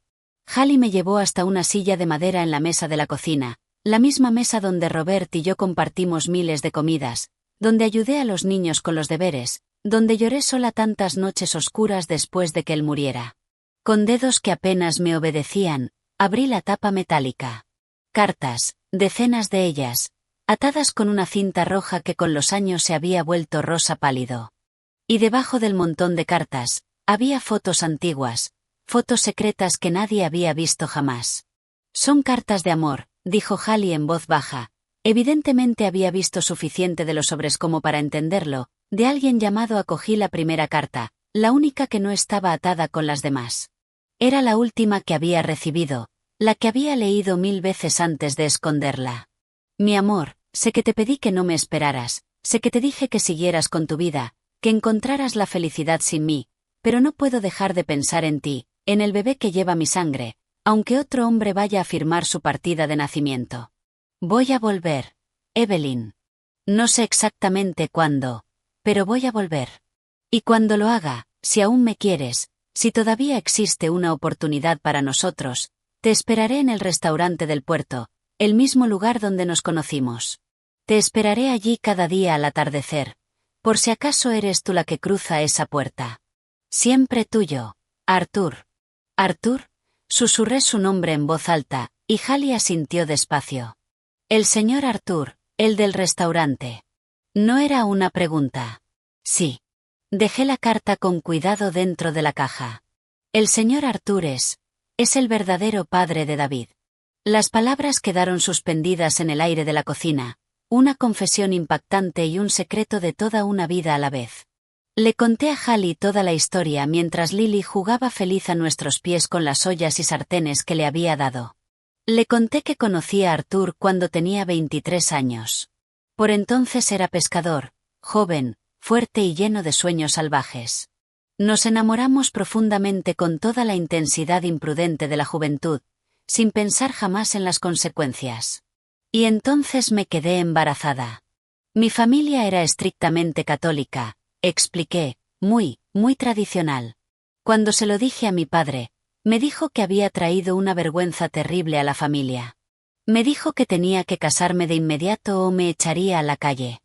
Hallie me llevó hasta una silla de madera en la mesa de la cocina, la misma mesa donde Robert y yo compartimos miles de comidas, donde ayudé a los niños con los deberes, donde lloré sola tantas noches oscuras después de que él muriera. Con dedos que apenas me obedecían, abrí la tapa metálica. Cartas, decenas de ellas, atadas con una cinta roja que con los años se había vuelto rosa pálido. Y debajo del montón de cartas, había fotos antiguas, fotos secretas que nadie había visto jamás. Son cartas de amor, dijo Hallie en voz baja. Evidentemente había visto suficiente de los sobres como para entenderlo. De alguien llamado acogí la primera carta, la única que no estaba atada con las demás. Era la última que había recibido, la que había leído 1000 veces antes de esconderla. Mi amor, sé que te pedí que no me esperaras, sé que te dije que siguieras con tu vida, que encontraras la felicidad sin mí, pero no puedo dejar de pensar en ti, en el bebé que lleva mi sangre, aunque otro hombre vaya a firmar su partida de nacimiento. Voy a volver, Evelyn. No sé exactamente cuándo, pero voy a volver. Y cuando lo haga, si aún me quieres, si todavía existe una oportunidad para nosotros, te esperaré en el restaurante del puerto, el mismo lugar donde nos conocimos. Te esperaré allí cada día al atardecer, por si acaso eres tú la que cruza esa puerta. Siempre tuyo, Arthur. Arthur, susurré su nombre en voz alta, y Hallie asintió despacio. El señor Arthur, el del restaurante. No era una pregunta. Sí. Dejé la carta con cuidado dentro de la caja. El señor Arthur es el verdadero padre de David. Las palabras quedaron suspendidas en el aire de la cocina, una confesión impactante y un secreto de toda una vida a la vez. Le conté a Hallie toda la historia mientras Lily jugaba feliz a nuestros pies con las ollas y sartenes que le había dado. Le conté que conocí a Arthur cuando tenía 23 años. Por entonces era pescador, joven, fuerte y lleno de sueños salvajes. Nos enamoramos profundamente con toda la intensidad imprudente de la juventud, sin pensar jamás en las consecuencias. Y entonces me quedé embarazada. Mi familia era estrictamente católica, expliqué, muy tradicional. Cuando se lo dije a mi padre, me dijo que había traído una vergüenza terrible a la familia. Me dijo que tenía que casarme de inmediato o me echaría a la calle.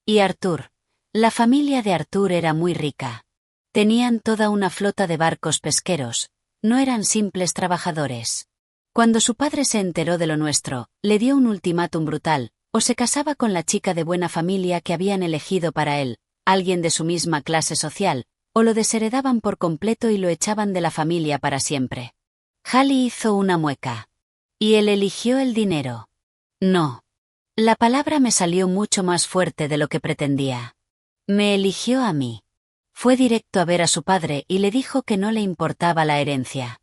Y Arthur, la familia de Arthur era muy rica. Tenían toda una flota de barcos pesqueros, no eran simples trabajadores. Cuando su padre se enteró de lo nuestro, le dio un ultimátum brutal, o se casaba con la chica de buena familia que habían elegido para él, alguien de su misma clase social, o lo desheredaban por completo y lo echaban de la familia para siempre. Hallie hizo una mueca. Y él eligió el dinero. No. La palabra me salió mucho más fuerte de lo que pretendía. Me eligió a mí. Fue directo a ver a su padre y le dijo que no le importaba la herencia.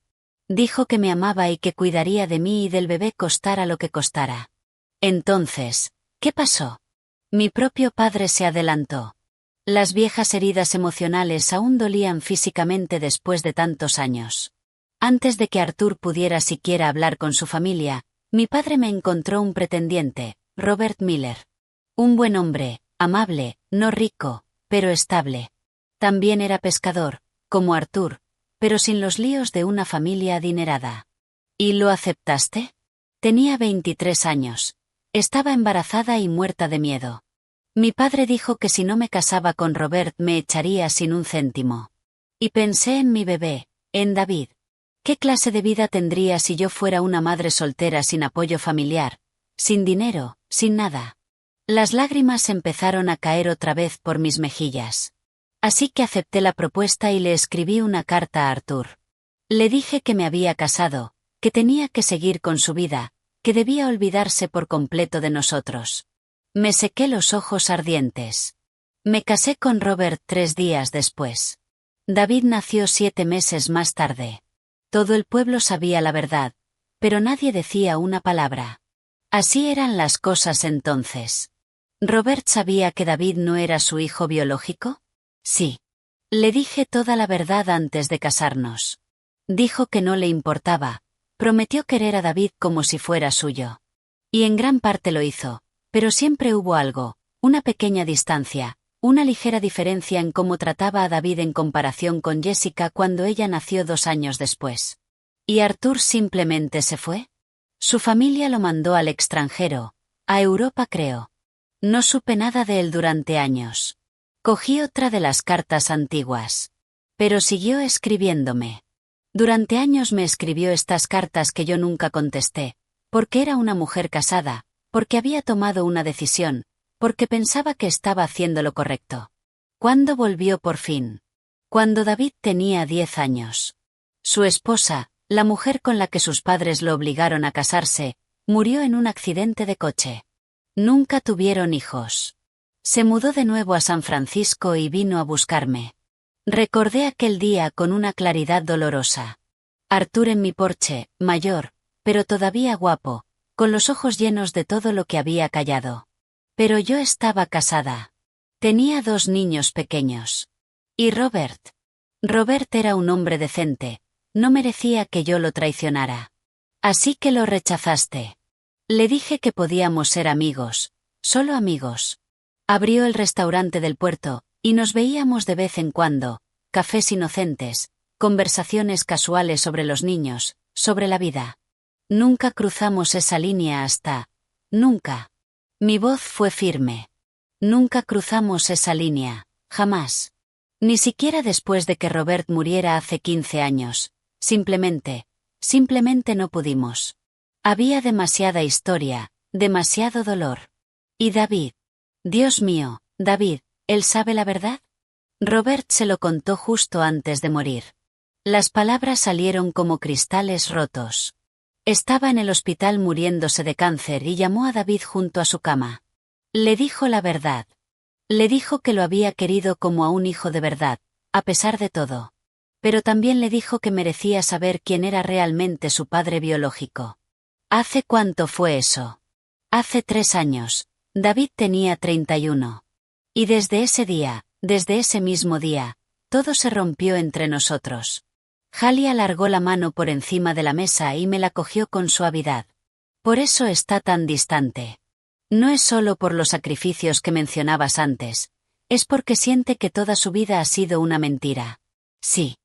Dijo que me amaba y que cuidaría de mí y del bebé costara lo que costara. Entonces, ¿qué pasó? Mi propio padre se adelantó. Las viejas heridas emocionales aún dolían físicamente después de tantos años. Antes de que Arthur pudiera siquiera hablar con su familia, mi padre me encontró un pretendiente, Robert Miller. Un buen hombre, amable, no rico, pero estable. También era pescador, como Arthur, pero sin los líos de una familia adinerada. ¿Y lo aceptaste? Tenía 23 años. Estaba embarazada y muerta de miedo. Mi padre dijo que si no me casaba con Robert me echaría sin un céntimo. Y pensé en mi bebé, en David. ¿Qué clase de vida tendría si yo fuera una madre soltera sin apoyo familiar, sin dinero, sin nada? Las lágrimas empezaron a caer otra vez por mis mejillas. Así que acepté la propuesta y le escribí una carta a Arthur. Le dije que me había casado, que tenía que seguir con su vida, que debía olvidarse por completo de nosotros. Me sequé los ojos ardientes. Me casé con Robert 3 días después. David nació 7 meses más tarde. Todo el pueblo sabía la verdad, pero nadie decía una palabra. Así eran las cosas entonces. ¿Robert sabía que David no era su hijo biológico? Sí. Le dije toda la verdad antes de casarnos. Dijo que no le importaba, prometió querer a David como si fuera suyo. Y en gran parte lo hizo, pero siempre hubo algo, una pequeña distancia, una ligera diferencia en cómo trataba a David en comparación con Jessica cuando ella nació 2 años después. ¿Y Arthur simplemente se fue? Su familia lo mandó al extranjero, a Europa creo. No supe nada de él durante años. Cogí otra de las cartas antiguas. Pero siguió escribiéndome. Durante años me escribió estas cartas que yo nunca contesté, porque era una mujer casada, porque había tomado una decisión, porque pensaba que estaba haciendo lo correcto. ¿Cuándo volvió por fin? Cuando David tenía 10 años. Su esposa, la mujer con la que sus padres lo obligaron a casarse, murió en un accidente de coche. Nunca tuvieron hijos. Se mudó de nuevo a San Francisco y vino a buscarme. Recordé aquel día con una claridad dolorosa. Arthur en mi porche, mayor, pero todavía guapo, con los ojos llenos de todo lo que había callado. Pero yo estaba casada. Tenía 2 niños pequeños. ¿Y Robert? Robert era un hombre decente, no merecía que yo lo traicionara. Así que lo rechazaste. Le dije que podíamos ser amigos, solo amigos. Abrió el restaurante del puerto, y nos veíamos de vez en cuando, cafés inocentes, conversaciones casuales sobre los niños, sobre la vida. Nunca cruzamos esa línea hasta... Nunca. Mi voz fue firme. Nunca cruzamos esa línea, jamás. Ni siquiera después de que Robert muriera hace 15 años. Simplemente no pudimos. Había demasiada historia, demasiado dolor. ¿Y David? Dios mío, David, ¿él sabe la verdad? Robert se lo contó justo antes de morir. Las palabras salieron como cristales rotos. Estaba en el hospital muriéndose de cáncer y llamó a David junto a su cama. Le dijo la verdad. Le dijo que lo había querido como a un hijo de verdad, a pesar de todo. Pero también le dijo que merecía saber quién era realmente su padre biológico. ¿Hace cuánto fue eso? Hace 3 años. David tenía 31. Y desde ese día, desde ese mismo día, todo se rompió entre nosotros. Hallie alargó la mano por encima de la mesa y me la cogió con suavidad. Por eso está tan distante. No es solo por los sacrificios que mencionabas antes, es porque siente que toda su vida ha sido una mentira. Sí.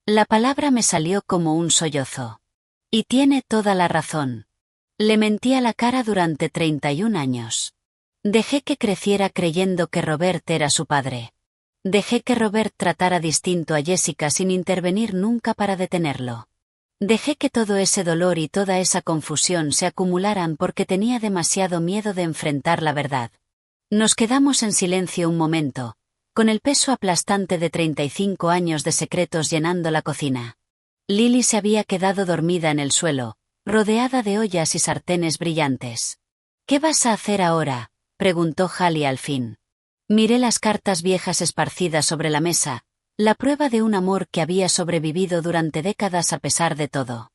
La palabra me salió como un sollozo. Y tiene toda la razón. Le mentí a la cara durante 31 años. Dejé que creciera creyendo que Robert era su padre. Dejé que Robert tratara distinto a Jessica sin intervenir nunca para detenerlo. Dejé que todo ese dolor y toda esa confusión se acumularan porque tenía demasiado miedo de enfrentar la verdad. Nos quedamos en silencio un momento, con el peso aplastante de 35 años de secretos llenando la cocina. Lily se había quedado dormida en el suelo, rodeada de ollas y sartenes brillantes. ¿Qué vas a hacer ahora?, preguntó Hallie al fin. Miré las cartas viejas esparcidas sobre la mesa, la prueba de un amor que había sobrevivido durante décadas a pesar de todo.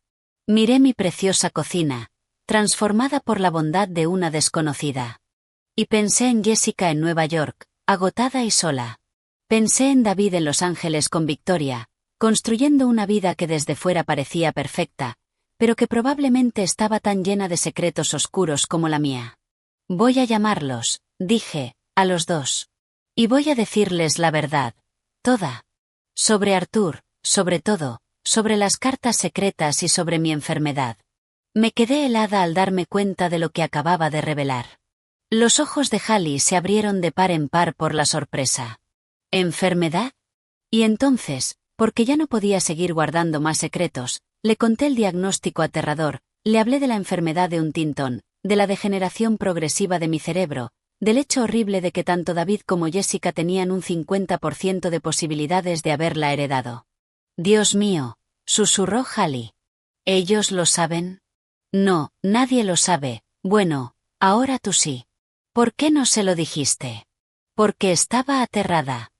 Miré mi preciosa cocina, transformada por la bondad de una desconocida. Y pensé en Jessica en Nueva York, agotada y sola. Pensé en David en Los Ángeles con Victoria, construyendo una vida que desde fuera parecía perfecta, pero que probablemente estaba tan llena de secretos oscuros como la mía. Voy a llamarlos, dije, a los 2. Y voy a decirles la verdad, toda. Sobre Arthur, sobre todo, sobre las cartas secretas y sobre mi enfermedad. Me quedé helada al darme cuenta de lo que acababa de revelar. Los ojos de Hallie se abrieron de par en par por la sorpresa. ¿Enfermedad? Y entonces, porque ya no podía seguir guardando más secretos, le conté el diagnóstico aterrador, le hablé de la enfermedad de Huntington, de la degeneración progresiva de mi cerebro, del hecho horrible de que tanto David como Jessica tenían un 50% de posibilidades de haberla heredado. Dios mío, susurró Hallie. ¿Ellos lo saben? No, nadie lo sabe. Bueno, ahora tú sí. ¿Por qué no se lo dijiste? Porque estaba aterrada.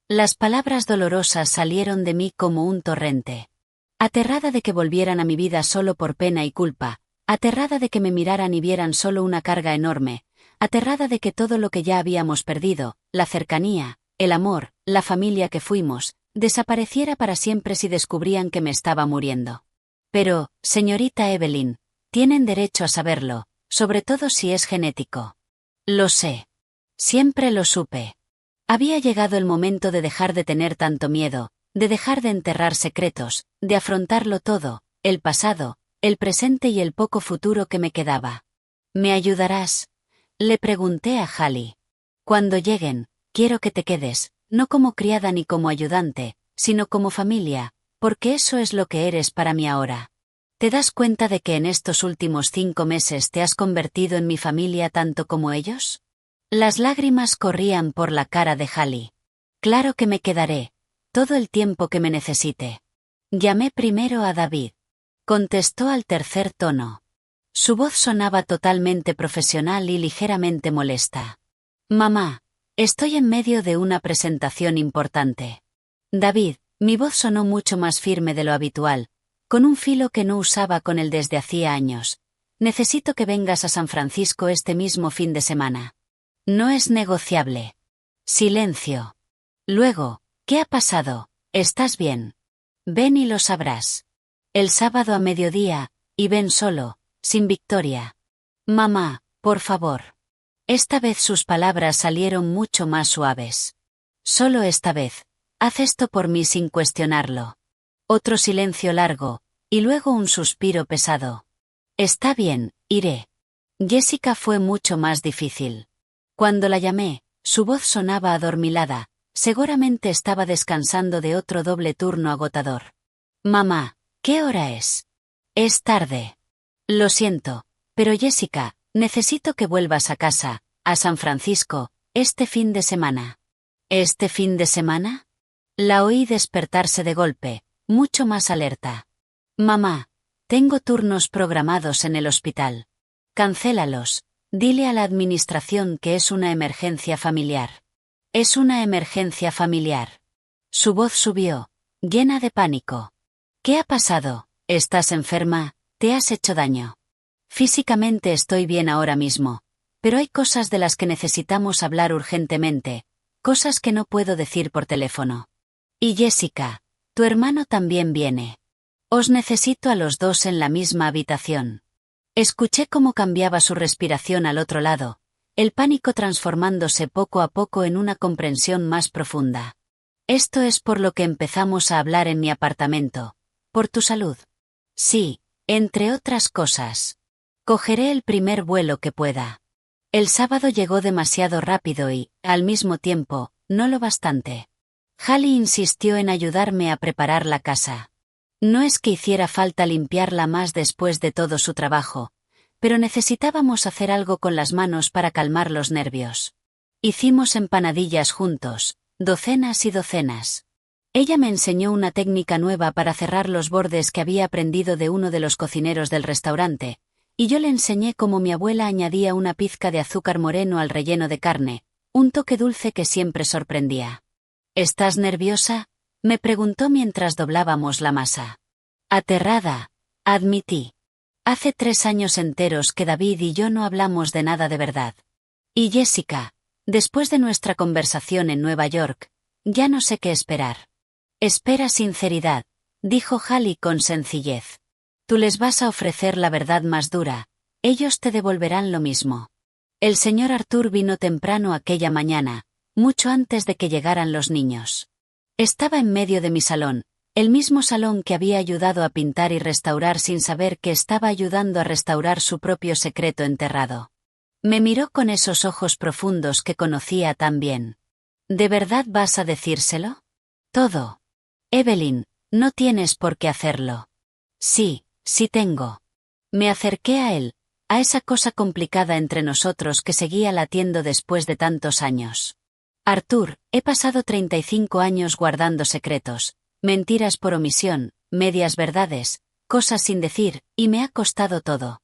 Las palabras dolorosas salieron de mí como un torrente. Aterrada de que volvieran a mi vida solo por pena y culpa, aterrada de que me miraran y vieran solo una carga enorme, aterrada de que todo lo que ya habíamos perdido, la cercanía, el amor, la familia que fuimos, desapareciera para siempre si descubrían que me estaba muriendo. Pero, señorita Evelyn, tienen derecho a saberlo, sobre todo si es genético. Lo sé. Siempre lo supe. Había llegado el momento de dejar de tener tanto miedo, de dejar de enterrar secretos, de afrontarlo todo, el pasado, el presente y el poco futuro que me quedaba. ¿Me ayudarás? Le pregunté a Hallie. Cuando lleguen, quiero que te quedes, no como criada ni como ayudante, sino como familia, porque eso es lo que eres para mí ahora. ¿Te das cuenta de que en estos últimos 5 meses te has convertido en mi familia tanto como ellos? Las lágrimas corrían por la cara de Hallie. Claro que me quedaré, todo el tiempo que me necesite. Llamé primero a David. Contestó al tercer tono. Su voz sonaba totalmente profesional y ligeramente molesta. Mamá, estoy en medio de una presentación importante. David, mi voz sonó mucho más firme de lo habitual, con un filo que no usaba con él desde hacía años. Necesito que vengas a San Francisco este mismo fin de semana. No es negociable. Silencio. Luego, ¿qué ha pasado? ¿Estás bien? Ven y lo sabrás. El sábado a mediodía, y ven solo, sin Victoria. Mamá, por favor. Esta vez sus palabras salieron mucho más suaves. Solo esta vez. Haz esto por mí sin cuestionarlo. Otro silencio largo, y luego un suspiro pesado. Está bien, iré. Jessica fue mucho más difícil. Cuando la llamé, su voz sonaba adormilada, seguramente estaba descansando de otro doble turno agotador. Mamá, ¿qué hora es? Es tarde. Lo siento, pero Jessica, necesito que vuelvas a casa, a San Francisco, este fin de semana. ¿Este fin de semana? La oí despertarse de golpe, mucho más alerta. Mamá, tengo turnos programados en el hospital. Cancélalos, dile a la administración que es una emergencia familiar. Es una emergencia familiar. Su voz subió, llena de pánico. ¿Qué ha pasado? ¿Estás enferma? ¿Te has hecho daño? Físicamente estoy bien ahora mismo, pero hay cosas de las que necesitamos hablar urgentemente, cosas que no puedo decir por teléfono. Y Jessica, tu hermano también viene. Os necesito a los dos en la misma habitación. Escuché cómo cambiaba su respiración al otro lado, el pánico transformándose poco a poco en una comprensión más profunda. Esto es por lo que empezamos a hablar en mi apartamento. ¿Por tu salud? Sí, entre otras cosas. Cogeré el primer vuelo que pueda. El sábado llegó demasiado rápido y, al mismo tiempo, no lo bastante. Hallie insistió en ayudarme a preparar la casa. No es que hiciera falta limpiarla más después de todo su trabajo, pero necesitábamos hacer algo con las manos para calmar los nervios. Hicimos empanadillas juntos, docenas y docenas. Ella me enseñó una técnica nueva para cerrar los bordes que había aprendido de uno de los cocineros del restaurante, y yo le enseñé cómo mi abuela añadía una pizca de azúcar moreno al relleno de carne, un toque dulce que siempre sorprendía. ¿Estás nerviosa?, me preguntó mientras doblábamos la masa. Aterrada, admití. Hace 3 años enteros que David y yo no hablamos de nada de verdad. Y Jessica, después de nuestra conversación en Nueva York, ya no sé qué esperar. Espera sinceridad, dijo Hallie con sencillez. Tú les vas a ofrecer la verdad más dura, ellos te devolverán lo mismo. El señor Arthur vino temprano aquella mañana, mucho antes de que llegaran los niños. Estaba en medio de mi salón, el mismo salón que había ayudado a pintar y restaurar sin saber que estaba ayudando a restaurar su propio secreto enterrado. Me miró con esos ojos profundos que conocía tan bien. ¿De verdad vas a decírselo? Todo. Evelyn, no tienes por qué hacerlo. Sí, sí tengo. Me acerqué a él, a esa cosa complicada entre nosotros que seguía latiendo después de tantos años. Arthur, he pasado 35 años guardando secretos, mentiras por omisión, medias verdades, cosas sin decir, y me ha costado todo.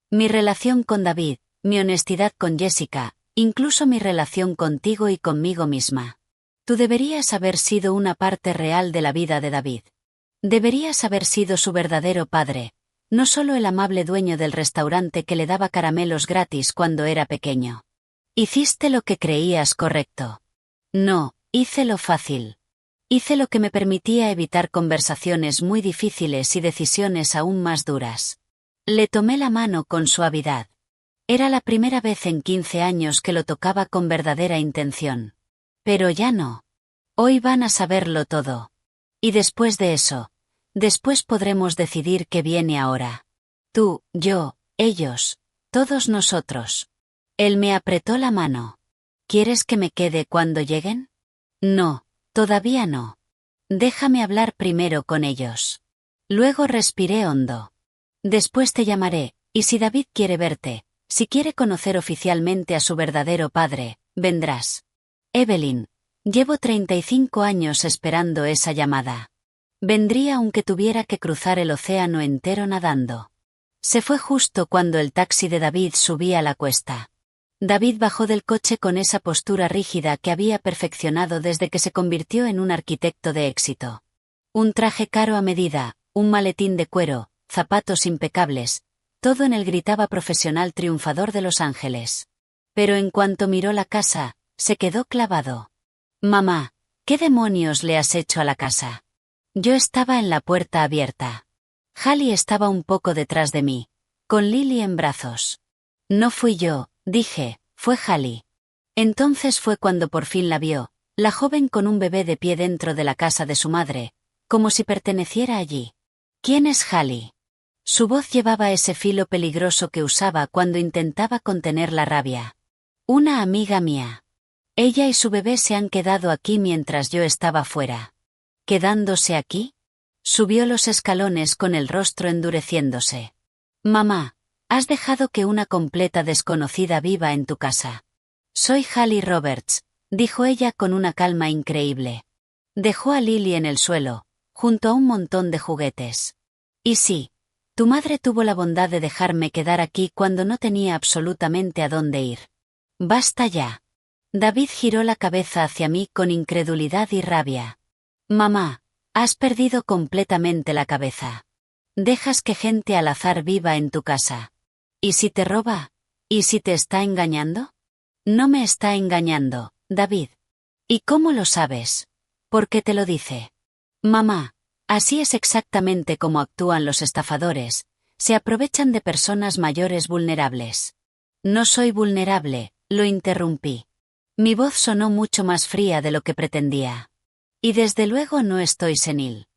Mi relación con David, mi honestidad con Jessica, incluso mi relación contigo y conmigo misma. Tú deberías haber sido una parte real de la vida de David. Deberías haber sido su verdadero padre, no solo el amable dueño del restaurante que le daba caramelos gratis cuando era pequeño. Hiciste lo que creías correcto. No, hice lo fácil. Hice lo que me permitía evitar conversaciones muy difíciles y decisiones aún más duras. Le tomé la mano con suavidad. Era la primera vez en 15 años que lo tocaba con verdadera intención. Pero ya no. Hoy van a saberlo todo. Y después de eso, después podremos decidir qué viene ahora. Tú, yo, ellos, todos nosotros. Él me apretó la mano. ¿Quieres que me quede cuando lleguen? No, todavía no. Déjame hablar primero con ellos. Luego respiré hondo. Después te llamaré, y si David quiere verte, si quiere conocer oficialmente a su verdadero padre, vendrás. Evelyn, llevo 35 años esperando esa llamada. Vendría aunque tuviera que cruzar el océano entero nadando. Se fue justo cuando el taxi de David subía la cuesta. David bajó del coche con esa postura rígida que había perfeccionado desde que se convirtió en un arquitecto de éxito. Un traje caro a medida, un maletín de cuero, zapatos impecables, todo en él gritaba profesional triunfador de Los Ángeles. Pero en cuanto miró la casa, se quedó clavado. Mamá, ¿qué demonios le has hecho a la casa? Yo estaba en la puerta abierta. Hallie estaba un poco detrás de mí, con Lily en brazos. No fui yo, dije, fue Hallie. Entonces fue cuando por fin la vio, la joven con un bebé de pie dentro de la casa de su madre, como si perteneciera allí. ¿Quién es Hallie? Su voz llevaba ese filo peligroso que usaba cuando intentaba contener la rabia. Una amiga mía. Ella y su bebé se han quedado aquí mientras yo estaba fuera. ¿Quedándose aquí? Subió los escalones con el rostro endureciéndose. Mamá, has dejado que una completa desconocida viva en tu casa. Soy Hallie Roberts, dijo ella con una calma increíble. Dejó a Lily en el suelo, junto a un montón de juguetes. Y sí, tu madre tuvo la bondad de dejarme quedar aquí cuando no tenía absolutamente a dónde ir. Basta ya. David giró la cabeza hacia mí con incredulidad y rabia. Mamá, has perdido completamente la cabeza. Dejas que gente al azar viva en tu casa. ¿Y si te roba? ¿Y si te está engañando? No me está engañando, David. ¿Y cómo lo sabes? ¿Por qué te lo dice? Mamá, así es exactamente como actúan los estafadores, se aprovechan de personas mayores vulnerables. No soy vulnerable, lo interrumpí. Mi voz sonó mucho más fría de lo que pretendía. Y desde luego no estoy senil.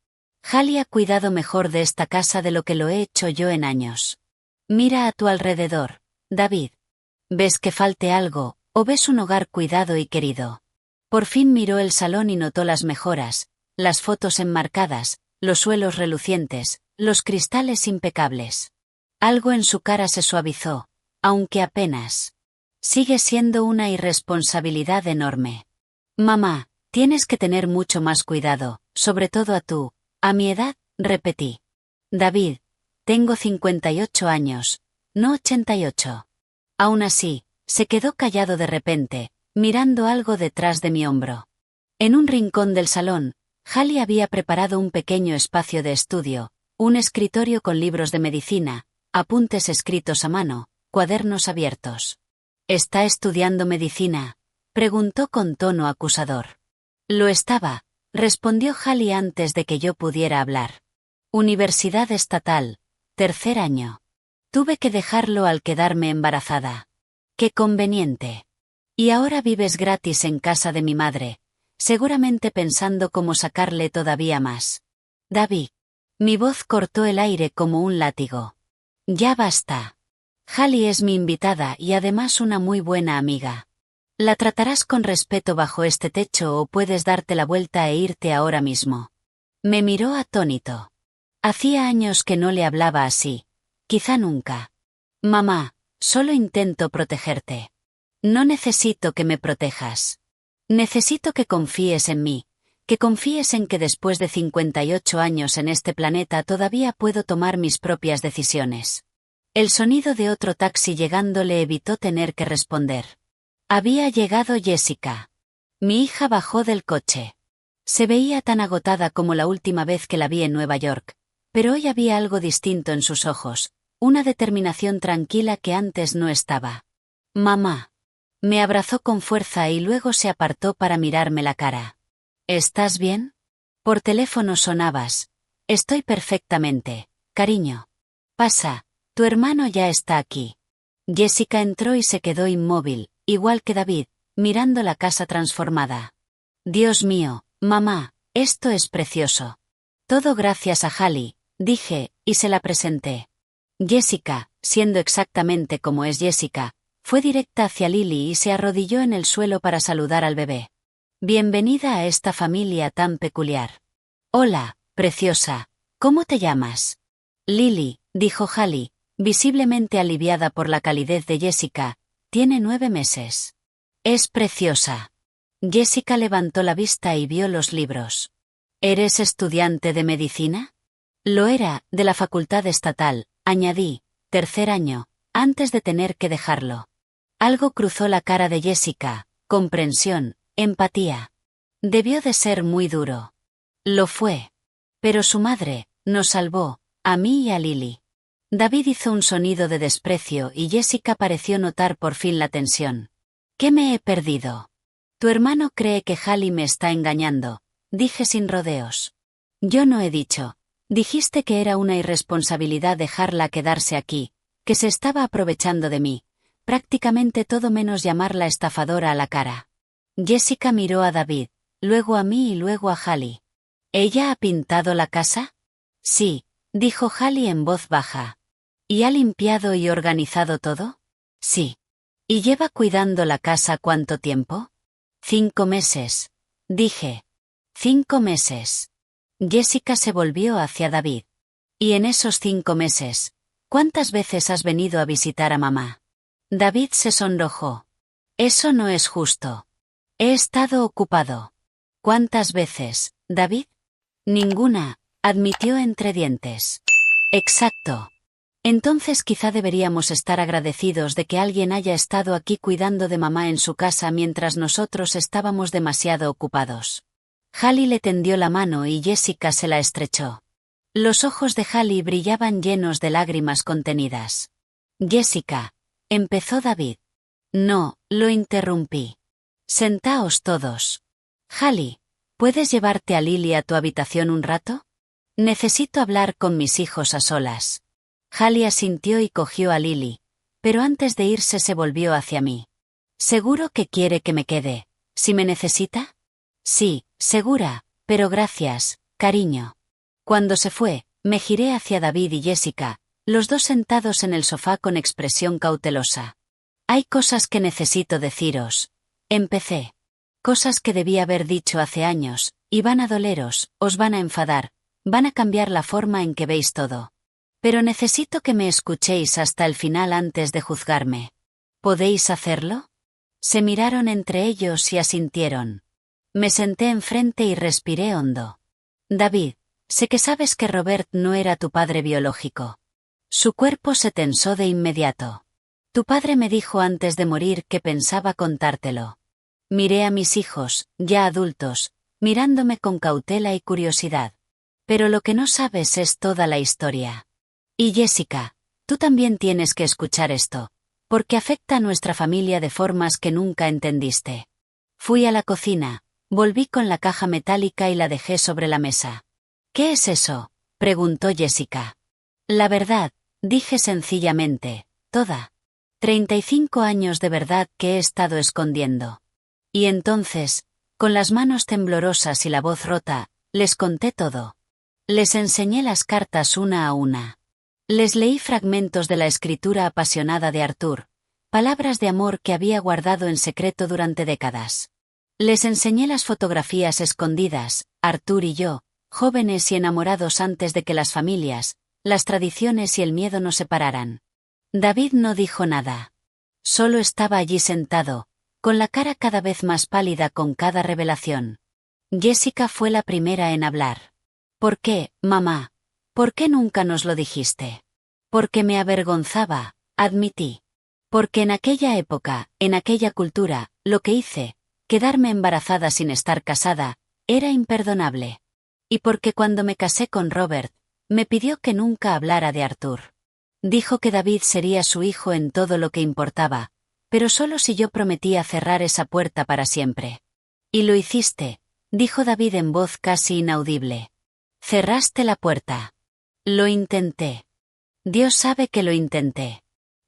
Hallie ha cuidado mejor de esta casa de lo que lo he hecho yo en años. Mira a tu alrededor, David. ¿Ves que falte algo, o ves un hogar cuidado y querido? Por fin miró el salón y notó las mejoras, las fotos enmarcadas, los suelos relucientes, los cristales impecables. Algo en su cara se suavizó, aunque apenas. Sigue siendo una irresponsabilidad enorme. Mamá, tienes que tener mucho más cuidado, sobre todo a mi edad, repetí. David, tengo 58 años, no 88. Aún así, se quedó callado de repente, mirando algo detrás de mi hombro. En un rincón del salón, Hallie había preparado un pequeño espacio de estudio, un escritorio con libros de medicina, apuntes escritos a mano, cuadernos abiertos. ¿Está estudiando medicina?, preguntó con tono acusador. Lo estaba, respondió Hallie antes de que yo pudiera hablar. Universidad Estatal, tercer año. Tuve que dejarlo al quedarme embarazada. Qué conveniente. Y ahora vives gratis en casa de mi madre, seguramente pensando cómo sacarle todavía más. David. Mi voz cortó el aire como un látigo. Ya basta. Hallie es mi invitada y además una muy buena amiga. La tratarás con respeto bajo este techo o puedes darte la vuelta e irte ahora mismo. Me miró atónito. Hacía años que no le hablaba así. Quizá nunca. Mamá, solo intento protegerte. No necesito que me protejas. Necesito que confíes en mí, que confíes en que después de 58 años en este planeta todavía puedo tomar mis propias decisiones. El sonido de otro taxi llegando le evitó tener que responder. Había llegado Jessica. Mi hija bajó del coche. Se veía tan agotada como la última vez que la vi en Nueva York, pero hoy había algo distinto en sus ojos, una determinación tranquila que antes no estaba. Mamá. Me abrazó con fuerza y luego se apartó para mirarme la cara. ¿Estás bien? Por teléfono sonabas. Estoy perfectamente, cariño. Pasa, tu hermano ya está aquí. Jessica entró y se quedó inmóvil, igual que David, mirando la casa transformada. Dios mío, mamá, esto es precioso. Todo gracias a Hallie, dije, y se la presenté. Jessica, siendo exactamente como es Jessica, fue directa hacia Lily y se arrodilló en el suelo para saludar al bebé. Bienvenida a esta familia tan peculiar. Hola, preciosa, ¿cómo te llamas? Lily, dijo Hallie, visiblemente aliviada por la calidez de Jessica, tiene 9 meses. Es preciosa. Jessica levantó la vista y vio los libros. ¿Eres estudiante de medicina? Lo era, de la facultad estatal, añadí, 3er año, antes de tener que dejarlo. Algo cruzó la cara de Jessica, comprensión, empatía. Debió de ser muy duro. Lo fue. Pero su madre, nos salvó, a mí y a Lily. David hizo un sonido de desprecio y Jessica pareció notar por fin la tensión. ¿Qué me he perdido? Tu hermano cree que Hallie me está engañando, dije sin rodeos. Yo no he dicho. Dijiste que era una irresponsabilidad dejarla quedarse aquí, que se estaba aprovechando de mí, prácticamente todo menos llamarla estafadora a la cara. Jessica miró a David, luego a mí y luego a Hallie. ¿Ella ha pintado la casa? Sí, dijo Hallie en voz baja. ¿Y ha limpiado y organizado todo? Sí. ¿Y lleva cuidando la casa cuánto tiempo? 5 meses. Dije. 5 meses. Jessica se volvió hacia David. ¿Y en esos 5 meses, cuántas veces has venido a visitar a mamá? David se sonrojó. Eso no es justo. He estado ocupado. ¿Cuántas veces, David? Ninguna, admitió entre dientes. Exacto. Entonces quizá deberíamos estar agradecidos de que alguien haya estado aquí cuidando de mamá en su casa mientras nosotros estábamos demasiado ocupados. Hallie le tendió la mano y Jessica se la estrechó. Los ojos de Hallie brillaban llenos de lágrimas contenidas. Jessica, empezó David. No, lo interrumpí. Sentaos todos. Hallie, ¿puedes llevarte a Lily a tu habitación un rato? Necesito hablar con mis hijos a solas. Hallie asintió y cogió a Lily, pero antes de irse se volvió hacia mí. ¿Seguro que quiere que me quede, si me necesita? Sí, segura, pero gracias, cariño. Cuando se fue, me giré hacia David y Jessica, los dos sentados en el sofá con expresión cautelosa. Hay cosas que necesito deciros. Empecé. Cosas que debí haber dicho hace años, y van a doleros, os van a enfadar, van a cambiar la forma en que veis todo. Pero necesito que me escuchéis hasta el final antes de juzgarme. ¿Podéis hacerlo? Se miraron entre ellos y asintieron. Me senté enfrente y respiré hondo. David, sé que sabes que Robert no era tu padre biológico. Su cuerpo se tensó de inmediato. Tu padre me dijo antes de morir que pensaba contártelo. Miré a mis hijos, ya adultos, mirándome con cautela y curiosidad. Pero lo que no sabes es toda la historia. Y Jessica, tú también tienes que escuchar esto, porque afecta a nuestra familia de formas que nunca entendiste. Fui a la cocina, volví con la caja metálica y la dejé sobre la mesa. ¿Qué es eso?, preguntó Jessica. La verdad, dije sencillamente, toda. 35 años de verdad que he estado escondiendo. Y entonces, con las manos temblorosas y la voz rota, les conté todo. Les enseñé las cartas una a una. Les leí fragmentos de la escritura apasionada de Arthur, palabras de amor que había guardado en secreto durante décadas. Les enseñé las fotografías escondidas, Arthur y yo, jóvenes y enamorados antes de que las familias, las tradiciones y el miedo nos separaran. David no dijo nada. Solo estaba allí sentado, con la cara cada vez más pálida con cada revelación. Jessica fue la primera en hablar. ¿Por qué, mamá? ¿Por qué nunca nos lo dijiste? Porque me avergonzaba, admití. Porque en aquella época, en aquella cultura, lo que hice, quedarme embarazada sin estar casada, era imperdonable. Y porque cuando me casé con Robert, me pidió que nunca hablara de Arthur. Dijo que David sería su hijo en todo lo que importaba, pero solo si yo prometía cerrar esa puerta para siempre. Y lo hiciste, dijo David en voz casi inaudible. Cerraste la puerta. Lo intenté. Dios sabe que lo intenté.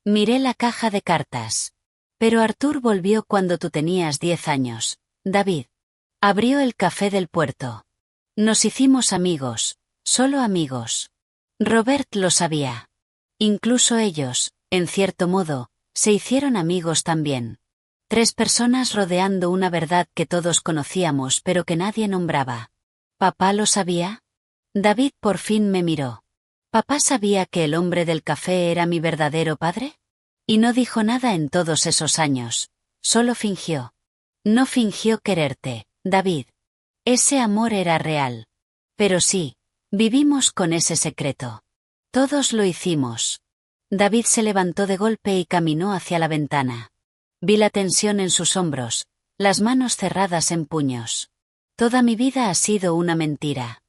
Miré la caja de cartas. Pero Arthur volvió cuando tú tenías 10 años, David. Abrió el café del puerto. Nos hicimos amigos, solo amigos. Robert lo sabía. Incluso ellos, en cierto modo, se hicieron amigos también. 3 personas rodeando una verdad que todos conocíamos pero que nadie nombraba. ¿Papá lo sabía? David por fin me miró. ¿Papá sabía que el hombre del café era mi verdadero padre? Y no dijo nada en todos esos años, solo fingió. No fingió quererte, David. Ese amor era real. Pero sí, vivimos con ese secreto. Todos lo hicimos. David se levantó de golpe y caminó hacia la ventana. Vi la tensión en sus hombros, las manos cerradas en puños. Toda mi vida ha sido una mentira.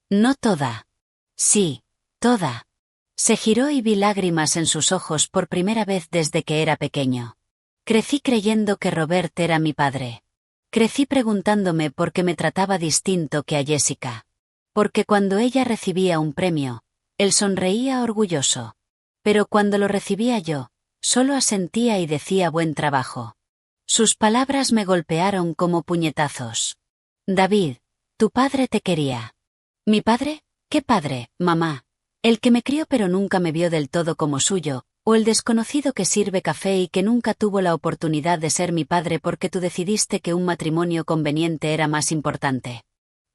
No toda. Sí, toda. Se giró y vi lágrimas en sus ojos por primera vez desde que era pequeño. Crecí creyendo que Robert era mi padre. Crecí preguntándome por qué me trataba distinto que a Jessica. Porque cuando ella recibía un premio, él sonreía orgulloso. Pero cuando lo recibía yo, solo asentía y decía buen trabajo. Sus palabras me golpearon como puñetazos. David, tu padre te quería. ¿Mi padre? ¿Qué padre, mamá? El que me crió pero nunca me vio del todo como suyo, o el desconocido que sirve café y que nunca tuvo la oportunidad de ser mi padre porque tú decidiste que un matrimonio conveniente era más importante.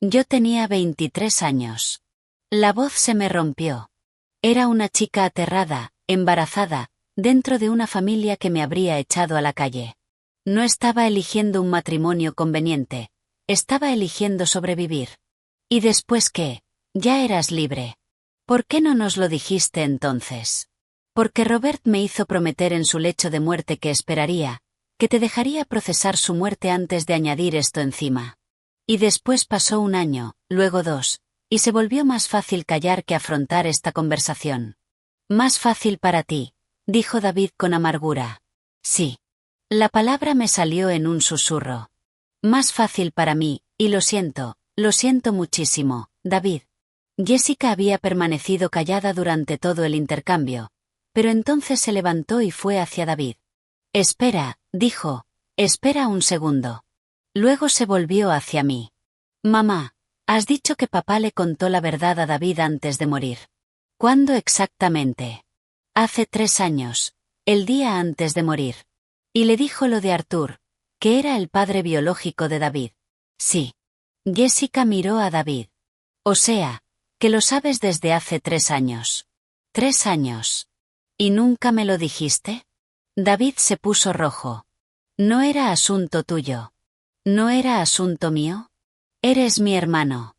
Yo tenía 23 años. La voz se me rompió. Era una chica aterrada, embarazada, dentro de una familia que me habría echado a la calle. No estaba eligiendo un matrimonio conveniente, estaba eligiendo sobrevivir. ¿Y después qué? Ya eras libre. ¿Por qué no nos lo dijiste entonces? Porque Robert me hizo prometer en su lecho de muerte que esperaría, que te dejaría procesar su muerte antes de añadir esto encima. Y después pasó 1 año, luego 2, y se volvió más fácil callar que afrontar esta conversación. Más fácil para ti, dijo David con amargura. Sí. La palabra me salió en un susurro. Más fácil para mí, y lo siento muchísimo, David. Jessica había permanecido callada durante todo el intercambio, pero entonces se levantó y fue hacia David. Espera, dijo, espera un segundo. Luego se volvió hacia mí. Mamá, has dicho que papá le contó la verdad a David antes de morir. ¿Cuándo exactamente? Hace 3 años, el día antes de morir. Y le dijo lo de Arthur, que era el padre biológico de David. Sí. Jessica miró a David. O sea, que lo sabes desde hace 3 años. 3 años. ¿Y nunca me lo dijiste? David se puso rojo. No era asunto tuyo. ¿No era asunto mío? Eres mi hermano.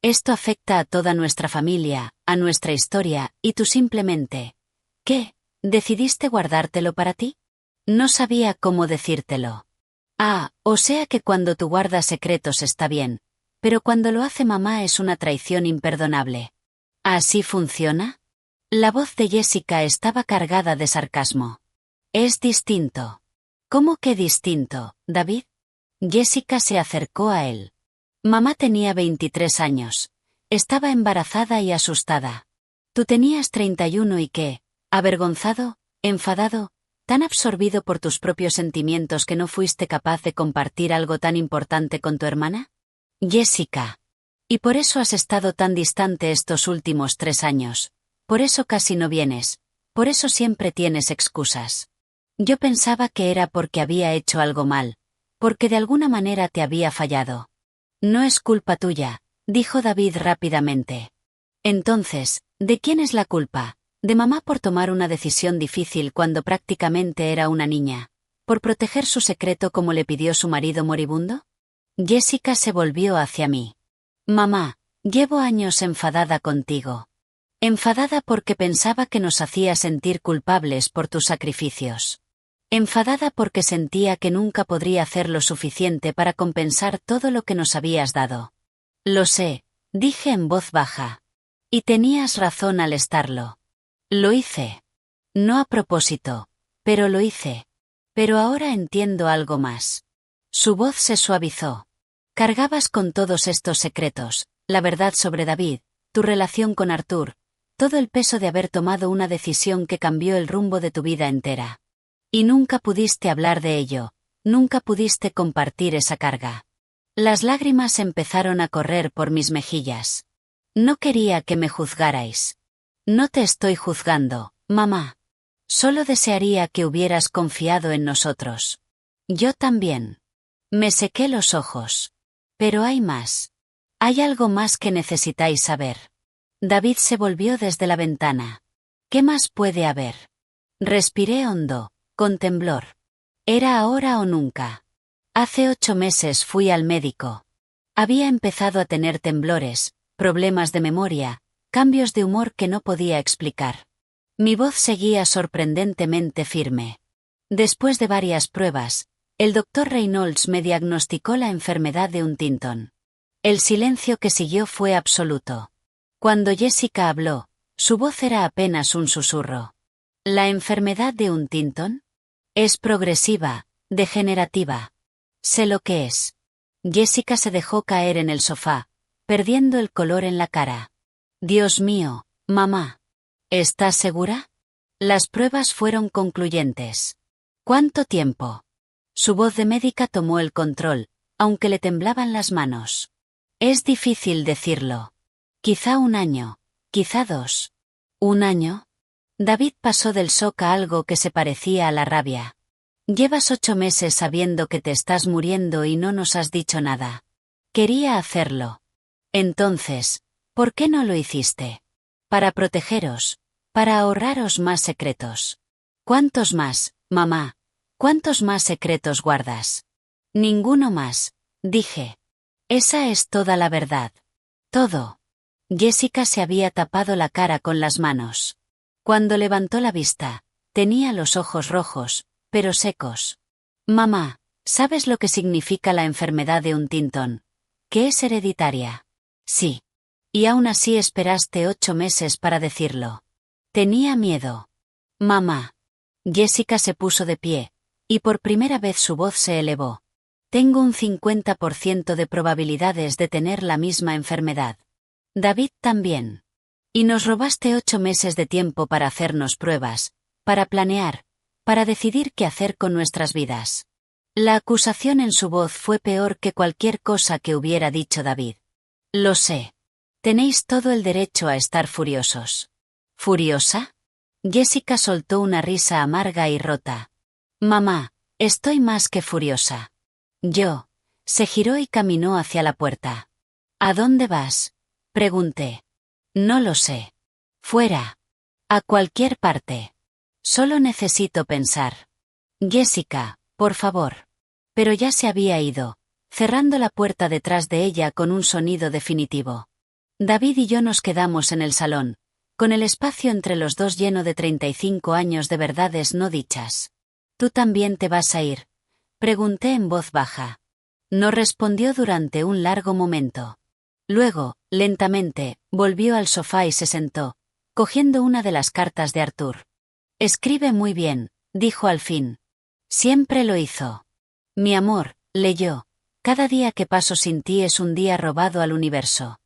Esto afecta a toda nuestra familia, a nuestra historia, y tú simplemente... ¿Qué? ¿Decidiste guardártelo para ti? No sabía cómo decírtelo. Ah, o sea que cuando tú guardas secretos está bien, pero cuando lo hace mamá es una traición imperdonable. ¿Así funciona? La voz de Jessica estaba cargada de sarcasmo. Es distinto. ¿Cómo que distinto, David? Jessica se acercó a él. Mamá tenía 23 años. Estaba embarazada y asustada. Tú tenías 31 y qué, avergonzado, enfadado, tan absorbido por tus propios sentimientos que no fuiste capaz de compartir algo tan importante con tu hermana? Jessica. Y por eso has estado tan distante estos últimos 3 años. Por eso casi no vienes. Por eso siempre tienes excusas. Yo pensaba que era porque había hecho algo mal. Porque de alguna manera te había fallado. No es culpa tuya, dijo David rápidamente. Entonces, ¿de quién es la culpa? ¿De mamá por tomar una decisión difícil cuando prácticamente era una niña? ¿Por proteger su secreto como le pidió su marido moribundo? Jessica se volvió hacia mí. Mamá, llevo años enfadada contigo. Enfadada porque pensaba que nos hacía sentir culpables por tus sacrificios. Enfadada porque sentía que nunca podría hacer lo suficiente para compensar todo lo que nos habías dado. Lo sé, dije en voz baja. Y tenías razón al estarlo. Lo hice. No a propósito, pero lo hice. Pero ahora entiendo algo más. Su voz se suavizó. Cargabas con todos estos secretos, la verdad sobre David, tu relación con Arthur, todo el peso de haber tomado una decisión que cambió el rumbo de tu vida entera. Y nunca pudiste hablar de ello, nunca pudiste compartir esa carga. Las lágrimas empezaron a correr por mis mejillas. No quería que me juzgarais. No te estoy juzgando, mamá. Solo desearía que hubieras confiado en nosotros. Yo también. Me sequé los ojos. Pero hay más. Hay algo más que necesitáis saber. David se volvió desde la ventana. ¿Qué más puede haber? Respiré hondo, con temblor. Era ahora o nunca. Hace 8 meses fui al médico. Había empezado a tener temblores, problemas de memoria, cambios de humor que no podía explicar. Mi voz seguía sorprendentemente firme. Después de varias pruebas, el doctor Reynolds me diagnosticó la enfermedad de Huntington. El silencio que siguió fue absoluto. Cuando Jessica habló, su voz era apenas un susurro. ¿La enfermedad de Huntington? Es progresiva, degenerativa. Sé lo que es. Jessica se dejó caer en el sofá, perdiendo el color en la cara. Dios mío, mamá. ¿Estás segura? Las pruebas fueron concluyentes. ¿Cuánto tiempo? Su voz de médica tomó el control, aunque le temblaban las manos. Es difícil decirlo. Quizá 1 año, quizá 2. ¿1 año? David pasó del shock a algo que se parecía a la rabia. Llevas 8 meses sabiendo que te estás muriendo y no nos has dicho nada. Quería hacerlo. Entonces, ¿por qué no lo hiciste? Para protegeros, para ahorraros más secretos. ¿Cuántos más, mamá? ¿Cuántos más secretos guardas? Ninguno más, dije. Esa es toda la verdad. Todo. Jessica se había tapado la cara con las manos. Cuando levantó la vista, tenía los ojos rojos, pero secos. Mamá, ¿sabes lo que significa la enfermedad de Huntington? ¿Que es hereditaria? Sí. Y aún así esperaste 8 meses para decirlo. Tenía miedo. Mamá. Jessica se puso de pie, y por primera vez su voz se elevó. Tengo un 50% de probabilidades de tener la misma enfermedad. David también. Y nos robaste 8 meses de tiempo para hacernos pruebas, para planear, para decidir qué hacer con nuestras vidas. La acusación en su voz fue peor que cualquier cosa que hubiera dicho David. Lo sé. Tenéis todo el derecho a estar furiosos. ¿Furiosa? Jessica soltó una risa amarga y rota. Mamá, estoy más que furiosa. Yo. Se giró y caminó hacia la puerta. ¿A dónde vas? Pregunté. No lo sé. Fuera. A cualquier parte. Solo necesito pensar. Jessica, por favor. Pero ya se había ido, cerrando la puerta detrás de ella con un sonido definitivo. David y yo nos quedamos en el salón, con el espacio entre los dos lleno de 35 años de verdades no dichas. ¿Tú también te vas a ir? Pregunté en voz baja. No respondió durante un largo momento. Luego, lentamente, volvió al sofá y se sentó, cogiendo una de las cartas de Arthur. Escribe muy bien, dijo al fin. Siempre lo hizo. Mi amor, leyó, cada día que paso sin ti es un día robado al universo.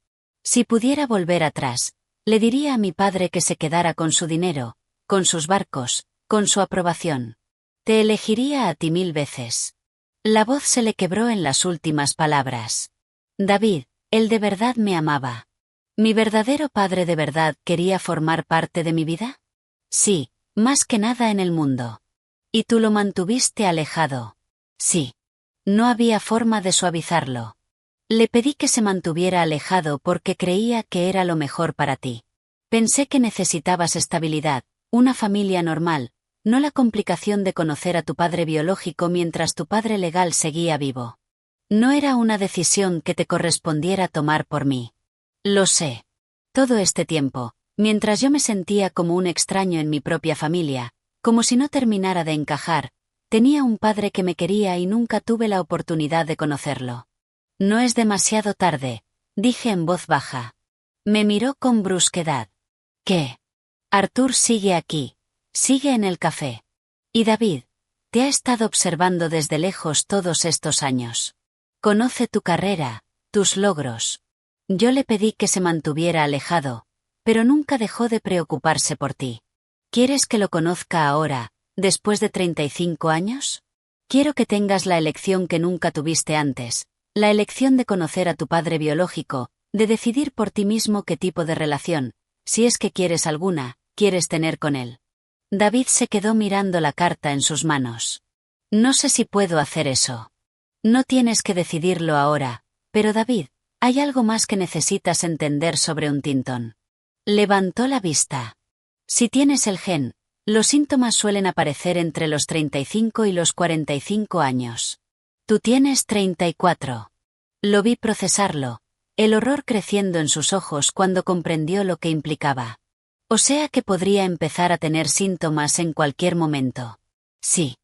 Si pudiera volver atrás, le diría a mi padre que se quedara con su dinero, con sus barcos, con su aprobación. Te elegiría a ti 1000 veces. La voz se le quebró en las últimas palabras. David, él de verdad me amaba. ¿Mi verdadero padre de verdad quería formar parte de mi vida? Sí, más que nada en el mundo. ¿Y tú lo mantuviste alejado? Sí. No había forma de suavizarlo. Le pedí que se mantuviera alejado porque creía que era lo mejor para ti. Pensé que necesitabas estabilidad, una familia normal, no la complicación de conocer a tu padre biológico mientras tu padre legal seguía vivo. No era una decisión que te correspondiera tomar por mí. Lo sé. Todo este tiempo, mientras yo me sentía como un extraño en mi propia familia, como si no terminara de encajar, tenía un padre que me quería y nunca tuve la oportunidad de conocerlo. No es demasiado tarde, dije en voz baja. Me miró con brusquedad. ¿Qué? Arthur sigue aquí. Sigue en el café. Y David, te ha estado observando desde lejos todos estos años. Conoce tu carrera, tus logros. Yo le pedí que se mantuviera alejado, pero nunca dejó de preocuparse por ti. ¿Quieres que lo conozca ahora, después de 35 años? Quiero que tengas la elección que nunca tuviste antes, la elección de conocer a tu padre biológico, de decidir por ti mismo qué tipo de relación, si es que quieres alguna, quieres tener con él. David se quedó mirando la carta en sus manos. No sé si puedo hacer eso. No tienes que decidirlo ahora, pero David, hay algo más que necesitas entender sobre un tintón. Levantó la vista. Si tienes el gen, los síntomas suelen aparecer entre los 35 y los 45 años. Tú tienes 34. Lo vi procesarlo, el horror creciendo en sus ojos cuando comprendió lo que implicaba. O sea que podría empezar a tener síntomas en cualquier momento. Sí.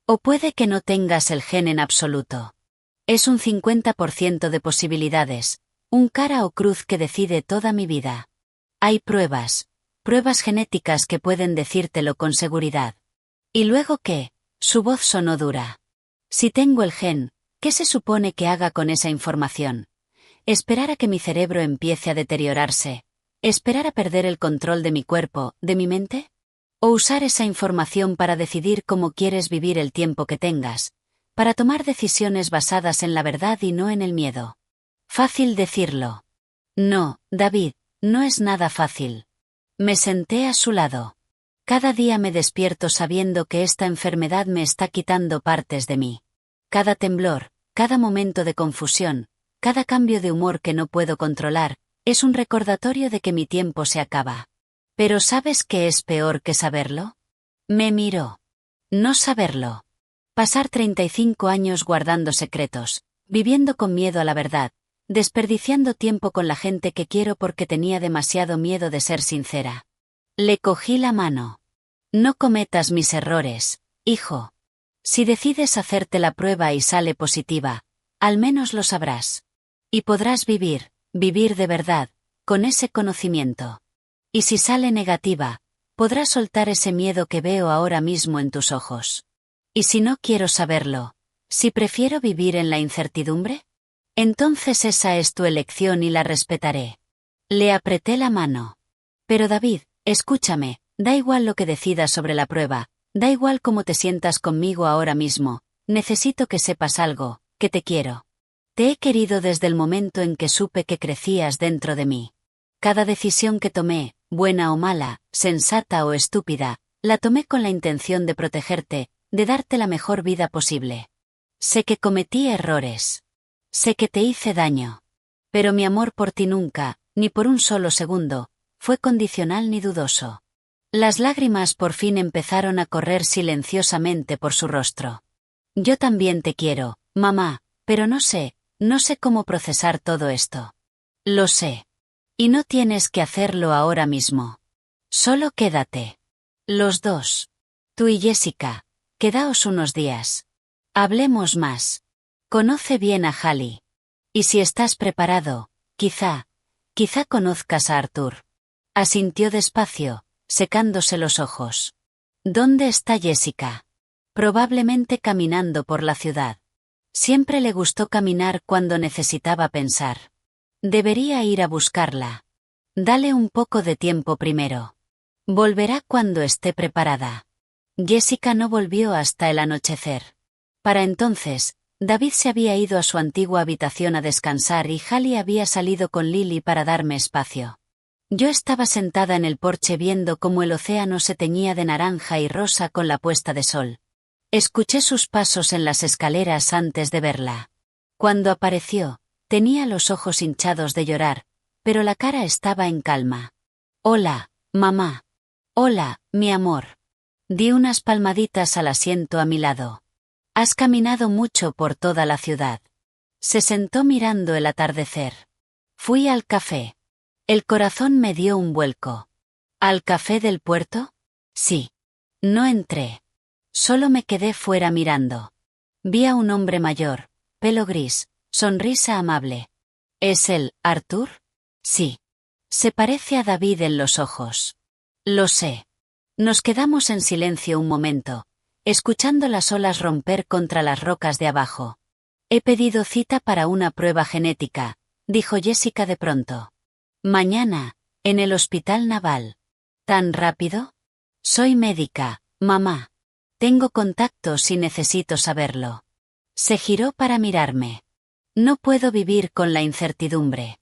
O puede que no tengas el gen en absoluto. Es un 50% de posibilidades, un cara o cruz que decide toda mi vida. Hay pruebas genéticas que pueden decírtelo con seguridad. ¿Y luego qué? Su voz sonó dura. Si tengo el gen, ¿qué se supone que haga con esa información? ¿Esperar a que mi cerebro empiece a deteriorarse? ¿Esperar a perder el control de mi cuerpo, de mi mente? ¿O usar esa información para decidir cómo quieres vivir el tiempo que tengas, para tomar decisiones basadas en la verdad y no en el miedo? Fácil decirlo. No, David, no es nada fácil. Me senté a su lado. Cada día me despierto sabiendo que esta enfermedad me está quitando partes de mí. Cada temblor, cada momento de confusión, cada cambio de humor que no puedo controlar, es un recordatorio de que mi tiempo se acaba. ¿Pero sabes qué es peor que saberlo? Me miró. No saberlo. Pasar 35 años guardando secretos, viviendo con miedo a la verdad, desperdiciando tiempo con la gente que quiero porque tenía demasiado miedo de ser sincera. Le cogí la mano. No cometas mis errores, hijo. Si decides hacerte la prueba y sale positiva, al menos lo sabrás. Y podrás vivir de verdad, con ese conocimiento. Y si sale negativa, podrás soltar ese miedo que veo ahora mismo en tus ojos. ¿Y si no quiero saberlo? ¿Si prefiero vivir en la incertidumbre? Entonces esa es tu elección y la respetaré. Le apreté la mano. Pero David, escúchame, da igual lo que decidas sobre la prueba, da igual cómo te sientas conmigo ahora mismo, necesito que sepas algo, que te quiero. Te he querido desde el momento en que supe que crecías dentro de mí. Cada decisión que tomé, buena o mala, sensata o estúpida, la tomé con la intención de protegerte, de darte la mejor vida posible. Sé que cometí errores. Sé que te hice daño. Pero mi amor por ti nunca, ni por un solo segundo, fue condicional ni dudoso. Las lágrimas por fin empezaron a correr silenciosamente por su rostro. Yo también te quiero, mamá, pero no sé cómo procesar todo esto. Lo sé. Y no tienes que hacerlo ahora mismo. Solo quédate. Los dos. Tú y Jessica, quedaos unos días. Hablemos más. Conoce bien a Hallie. Y si estás preparado, quizá conozcas a Arthur. Asintió despacio, secándose los ojos. ¿Dónde está Jessica? Probablemente caminando por la ciudad. Siempre le gustó caminar cuando necesitaba pensar. Debería ir a buscarla. Dale un poco de tiempo primero. Volverá cuando esté preparada. Jessica no volvió hasta el anochecer. Para entonces, David se había ido a su antigua habitación a descansar y Hallie había salido con Lily para darme espacio. Yo estaba sentada en el porche viendo cómo el océano se teñía de naranja y rosa con la puesta de sol. Escuché sus pasos en las escaleras antes de verla. Cuando apareció, tenía los ojos hinchados de llorar, pero la cara estaba en calma. Hola, mamá. Hola, mi amor. Di unas palmaditas al asiento a mi lado. Has caminado mucho por toda la ciudad. Se sentó mirando el atardecer. Fui al café. El corazón me dio un vuelco. ¿Al café del puerto? Sí. No entré. Solo me quedé fuera mirando. Vi a un hombre mayor, pelo gris, sonrisa amable. ¿Es él, Arthur? Sí. Se parece a David en los ojos. Lo sé. Nos quedamos en silencio un momento, escuchando las olas romper contra las rocas de abajo. He pedido cita para una prueba genética, dijo Jessica de pronto. Mañana, en el hospital naval. ¿Tan rápido? Soy médica, mamá. Tengo contactos y necesito saberlo. Se giró para mirarme. No puedo vivir con la incertidumbre.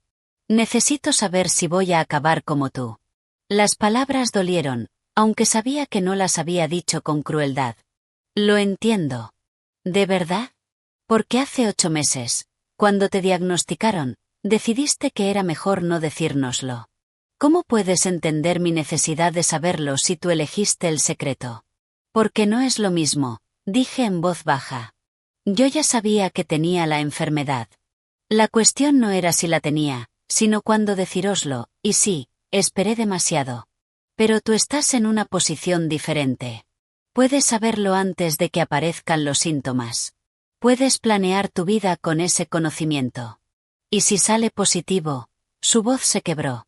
Necesito saber si voy a acabar como tú. Las palabras dolieron, aunque sabía que no las había dicho con crueldad. Lo entiendo. ¿De verdad? Porque hace 8 meses, cuando te diagnosticaron, decidiste que era mejor no decírnoslo. ¿Cómo puedes entender mi necesidad de saberlo si tú elegiste el secreto? Porque no es lo mismo, dije en voz baja. Yo ya sabía que tenía la enfermedad. La cuestión no era si la tenía, sino cuándo decíroslo, y sí, esperé demasiado. Pero tú estás en una posición diferente. Puedes saberlo antes de que aparezcan los síntomas. Puedes planear tu vida con ese conocimiento. ¿Y si sale positivo? Su voz se quebró.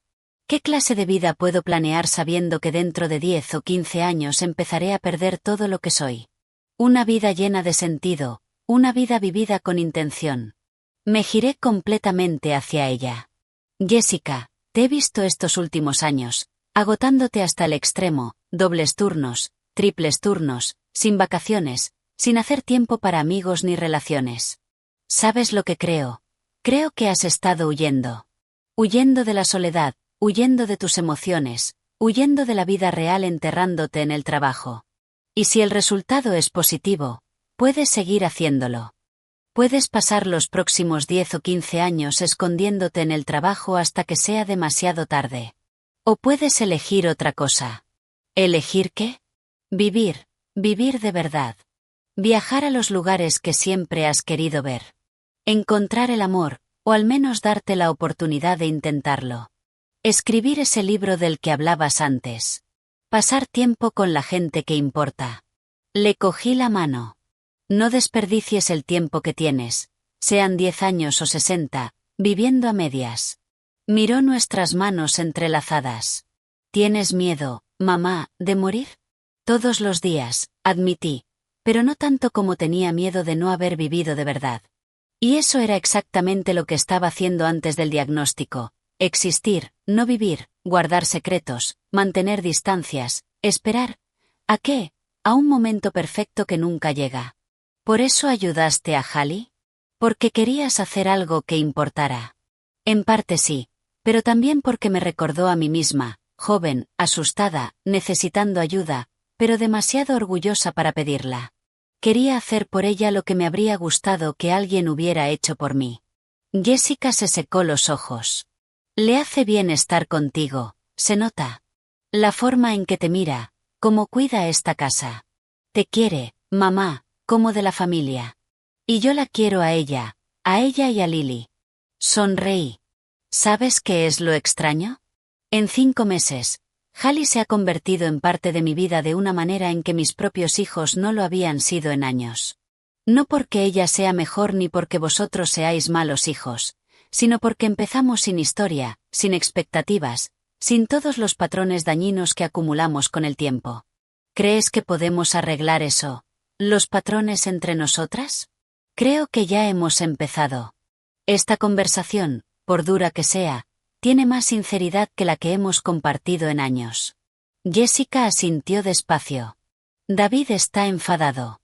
¿Qué clase de vida puedo planear sabiendo que dentro de 10 o 15 años empezaré a perder todo lo que soy? Una vida llena de sentido, una vida vivida con intención. Me giré completamente hacia ella. Jessica, te he visto estos últimos años, agotándote hasta el extremo, dobles turnos, triples turnos, sin vacaciones, sin hacer tiempo para amigos ni relaciones. ¿Sabes lo que creo? Creo que has estado huyendo. Huyendo de la soledad, huyendo de tus emociones, huyendo de la vida real enterrándote en el trabajo. Y si el resultado es positivo, puedes seguir haciéndolo. Puedes pasar los próximos 10 o 15 años escondiéndote en el trabajo hasta que sea demasiado tarde. O puedes elegir otra cosa. ¿Elegir qué? Vivir, vivir de verdad. Viajar a los lugares que siempre has querido ver. Encontrar el amor, o al menos darte la oportunidad de intentarlo. Escribir ese libro del que hablabas antes. Pasar tiempo con la gente que importa. Le cogí la mano. No desperdicies el tiempo que tienes, sean 10 años o 60, viviendo a medias. Miró nuestras manos entrelazadas. ¿Tienes miedo, mamá, de morir? Todos los días, admití, pero no tanto como tenía miedo de no haber vivido de verdad. Y eso era exactamente lo que estaba haciendo antes del diagnóstico. Existir, no vivir, guardar secretos, mantener distancias, esperar. ¿A qué? A un momento perfecto que nunca llega. ¿Por eso ayudaste a Hallie? Porque querías hacer algo que importara. En parte sí, pero también porque me recordó a mí misma, joven, asustada, necesitando ayuda, pero demasiado orgullosa para pedirla. Quería hacer por ella lo que me habría gustado que alguien hubiera hecho por mí. Jessica se secó los ojos. Le hace bien estar contigo, se nota. La forma en que te mira, cómo cuida esta casa. Te quiere, mamá, como de la familia. Y yo la quiero a ella y a Lily. Sonreí. ¿Sabes qué es lo extraño? En 5 meses, Hallie se ha convertido en parte de mi vida de una manera en que mis propios hijos no lo habían sido en años. No porque ella sea mejor ni porque vosotros seáis malos hijos, sino porque empezamos sin historia, sin expectativas, sin todos los patrones dañinos que acumulamos con el tiempo. ¿Crees que podemos arreglar eso? ¿Los patrones entre nosotras? Creo que ya hemos empezado. Esta conversación, por dura que sea, tiene más sinceridad que la que hemos compartido en años. Jessica asintió despacio. David está enfadado.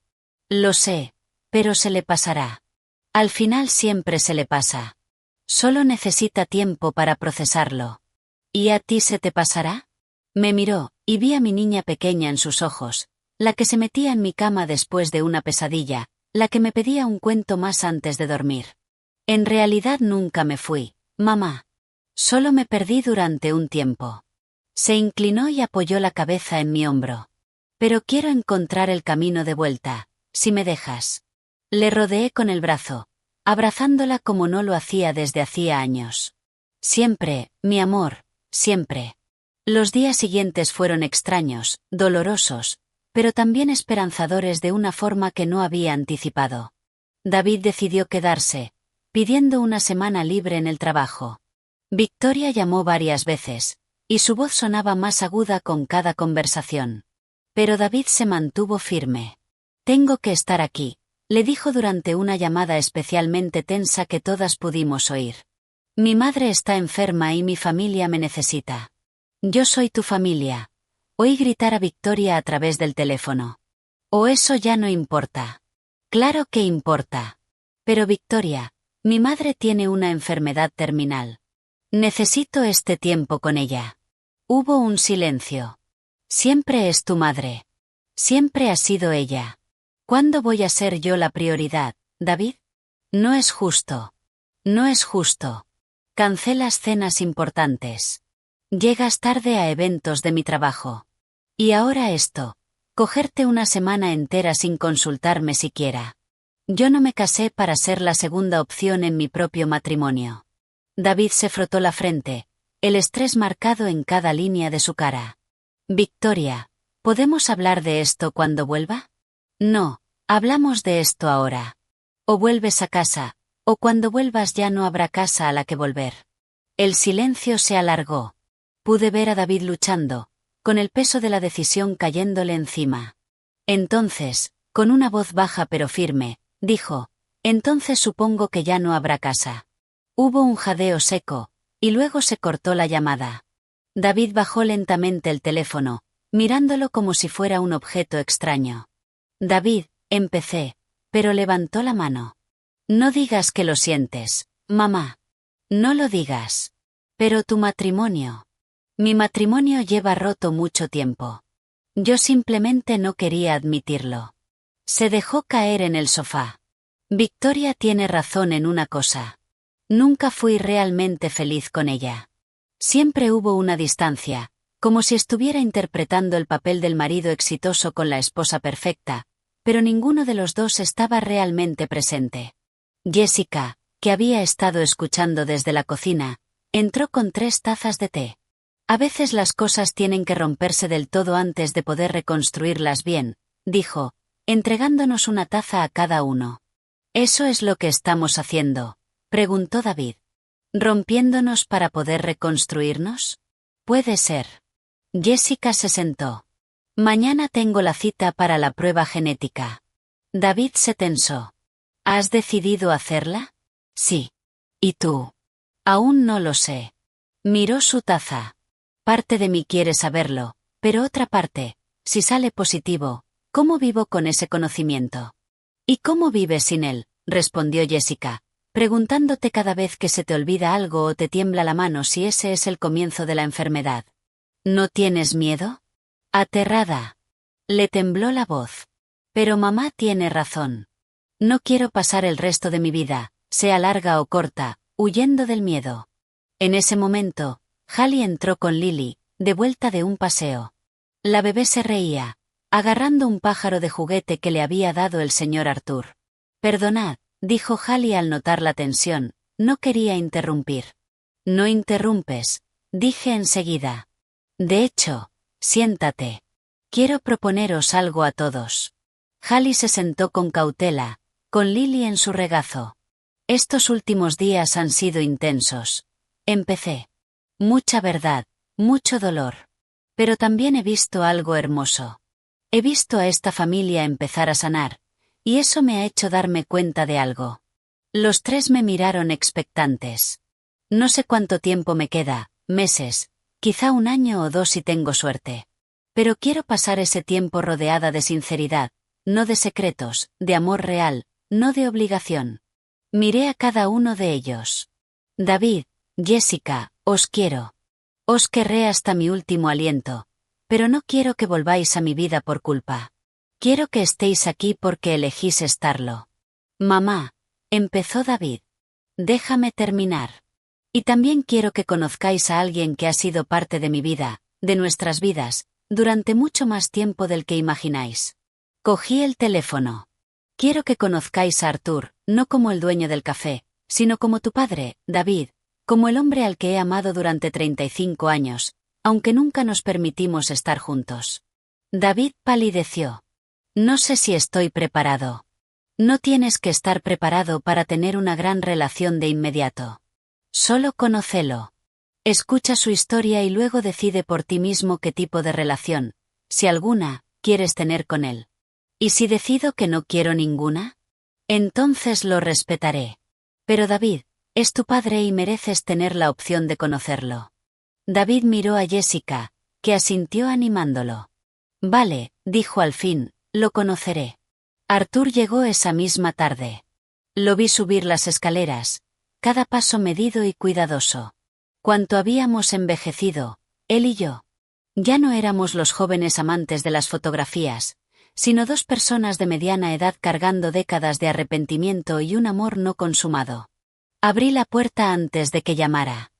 Lo sé, pero se le pasará. Al final siempre se le pasa. Solo necesita tiempo para procesarlo. ¿Y a ti se te pasará? Me miró, y vi a mi niña pequeña en sus ojos, la que se metía en mi cama después de una pesadilla, la que me pedía un cuento más antes de dormir. En realidad nunca me fui, mamá. Solo me perdí durante un tiempo. Se inclinó y apoyó la cabeza en mi hombro. Pero quiero encontrar el camino de vuelta, si me dejas. Le rodeé con el brazo, abrazándola como no lo hacía desde hacía años. Siempre, mi amor, siempre. Los días siguientes fueron extraños, dolorosos, pero también esperanzadores de una forma que no había anticipado. David decidió quedarse, pidiendo una semana libre en el trabajo. Victoria llamó varias veces, y su voz sonaba más aguda con cada conversación. Pero David se mantuvo firme. Tengo que estar aquí, Le dijo durante una llamada especialmente tensa que todas pudimos oír. Mi madre está enferma y mi familia me necesita. Yo soy tu familia. Oí gritar a Victoria a través del teléfono. ¿O eso ya no importa? Claro que importa. Pero Victoria, mi madre tiene una enfermedad terminal. Necesito este tiempo con ella. Hubo un silencio. Siempre es tu madre. Siempre ha sido ella. ¿Cuándo voy a ser yo la prioridad, David? No es justo. No es justo. Cancelas cenas importantes. Llegas tarde a eventos de mi trabajo. Y ahora esto. Cogerte una semana entera sin consultarme siquiera. Yo no me casé para ser la segunda opción en mi propio matrimonio. David se frotó la frente, el estrés marcado en cada línea de su cara. Victoria, ¿podemos hablar de esto cuando vuelva? No, hablamos de esto ahora. O vuelves a casa, o cuando vuelvas ya no habrá casa a la que volver. El silencio se alargó. Pude ver a David luchando, con el peso de la decisión cayéndole encima. Entonces, con una voz baja pero firme, dijo, entonces supongo que ya no habrá casa. Hubo un jadeo seco, y luego se cortó la llamada. David bajó lentamente el teléfono, mirándolo como si fuera un objeto extraño. David, empecé, pero levantó la mano. No digas que lo sientes, mamá. No lo digas. Pero tu matrimonio. Mi matrimonio lleva roto mucho tiempo. Yo simplemente no quería admitirlo. Se dejó caer en el sofá. Victoria tiene razón en una cosa. Nunca fui realmente feliz con ella. Siempre hubo una distancia, como si estuviera interpretando el papel del marido exitoso con la esposa perfecta, pero ninguno de los dos estaba realmente presente. Jessica, que había estado escuchando desde la cocina, entró con 3 tazas de té. A veces las cosas tienen que romperse del todo antes de poder reconstruirlas bien, dijo, entregándonos una taza a cada uno. ¿Eso es lo que estamos haciendo?, preguntó David. ¿Rompiéndonos para poder reconstruirnos? Puede ser. Jessica se sentó. Mañana tengo la cita para la prueba genética. David se tensó. ¿Has decidido hacerla? Sí. ¿Y tú? Aún no lo sé. Miró su taza. Parte de mí quiere saberlo, pero otra parte, si sale positivo, ¿cómo vivo con ese conocimiento? ¿Y cómo vives sin él?, respondió Jessica, preguntándote cada vez que se te olvida algo o te tiembla la mano si ese es el comienzo de la enfermedad. ¿No tienes miedo? Aterrada. Le tembló la voz. Pero mamá tiene razón. No quiero pasar el resto de mi vida, sea larga o corta, huyendo del miedo. En ese momento, Hallie entró con Lily, de vuelta de un paseo. La bebé se reía, agarrando un pájaro de juguete que le había dado el señor Arthur. Perdonad, dijo Hallie al notar la tensión, no quería interrumpir. No interrumpes, dije enseguida. De hecho, siéntate. Quiero proponeros algo a todos. Hallie se sentó con cautela, con Lily en su regazo. Estos últimos días han sido intensos. Empecé. Mucha verdad, mucho dolor. Pero también he visto algo hermoso. He visto a esta familia empezar a sanar, y eso me ha hecho darme cuenta de algo. Los 3 me miraron expectantes. No sé cuánto tiempo me queda, meses, quizá 1 año o 2 si tengo suerte. Pero quiero pasar ese tiempo rodeada de sinceridad, no de secretos, de amor real, no de obligación. Miré a cada uno de ellos. David, Jessica, os quiero. Os querré hasta mi último aliento, pero no quiero que volváis a mi vida por culpa. Quiero que estéis aquí porque elegís estarlo. Mamá, empezó David. Déjame terminar. Y también quiero que conozcáis a alguien que ha sido parte de mi vida, de nuestras vidas, durante mucho más tiempo del que imagináis. Cogí el teléfono. Quiero que conozcáis a Arthur, no como el dueño del café, sino como tu padre, David, como el hombre al que he amado durante 35 años, aunque nunca nos permitimos estar juntos. David palideció. No sé si estoy preparado. No tienes que estar preparado para tener una gran relación de inmediato. Solo conócelo. Escucha su historia y luego decide por ti mismo qué tipo de relación, si alguna, quieres tener con él. ¿Y si decido que no quiero ninguna? Entonces lo respetaré. Pero David, es tu padre y mereces tener la opción de conocerlo. David miró a Jessica, que asintió animándolo. Vale, dijo al fin, lo conoceré. Arthur llegó esa misma tarde. Lo vi subir las escaleras, cada paso medido y cuidadoso. Cuánto habíamos envejecido, él y yo. Ya no éramos los jóvenes amantes de las fotografías, sino dos personas de mediana edad cargando décadas de arrepentimiento y un amor no consumado. Abrí la puerta antes de que llamara.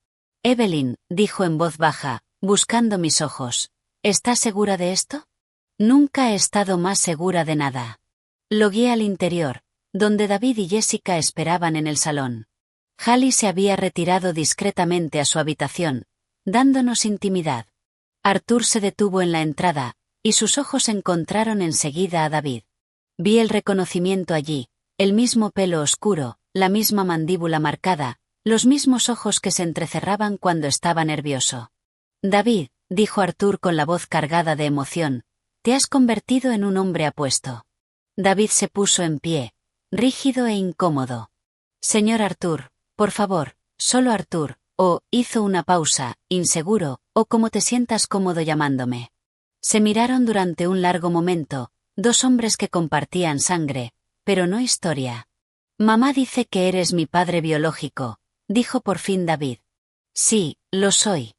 Evelyn, dijo en voz baja, buscando mis ojos, ¿estás segura de esto? Nunca he estado más segura de nada. Lo guié al interior, donde David y Jessica esperaban en el salón. Hallie se había retirado discretamente a su habitación, dándonos intimidad. Arthur se detuvo en la entrada, y sus ojos encontraron enseguida a David. Vi el reconocimiento allí, el mismo pelo oscuro, la misma mandíbula marcada, los mismos ojos que se entrecerraban cuando estaba nervioso. David, dijo Arthur con la voz cargada de emoción, te has convertido en un hombre apuesto. David se puso en pie, rígido e incómodo. Señor Arthur, por favor, solo Arthur, hizo una pausa, inseguro, o como te sientas cómodo llamándome. Se miraron durante un largo momento, dos hombres que compartían sangre, pero no historia. Mamá dice que eres mi padre biológico, dijo por fin David. Sí, lo soy.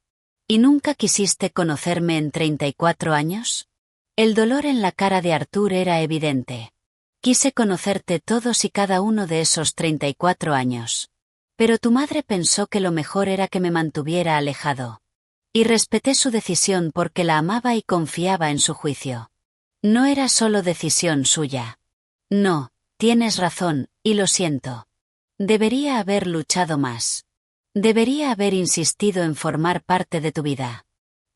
¿Y nunca quisiste conocerme en 34 años? El dolor en la cara de Arthur era evidente. Quise conocerte todos y cada uno de esos 34 años. Pero tu madre pensó que lo mejor era que me mantuviera alejado. Y respeté su decisión porque la amaba y confiaba en su juicio. No era solo decisión suya. No, tienes razón, y lo siento. Debería haber luchado más. Debería haber insistido en formar parte de tu vida.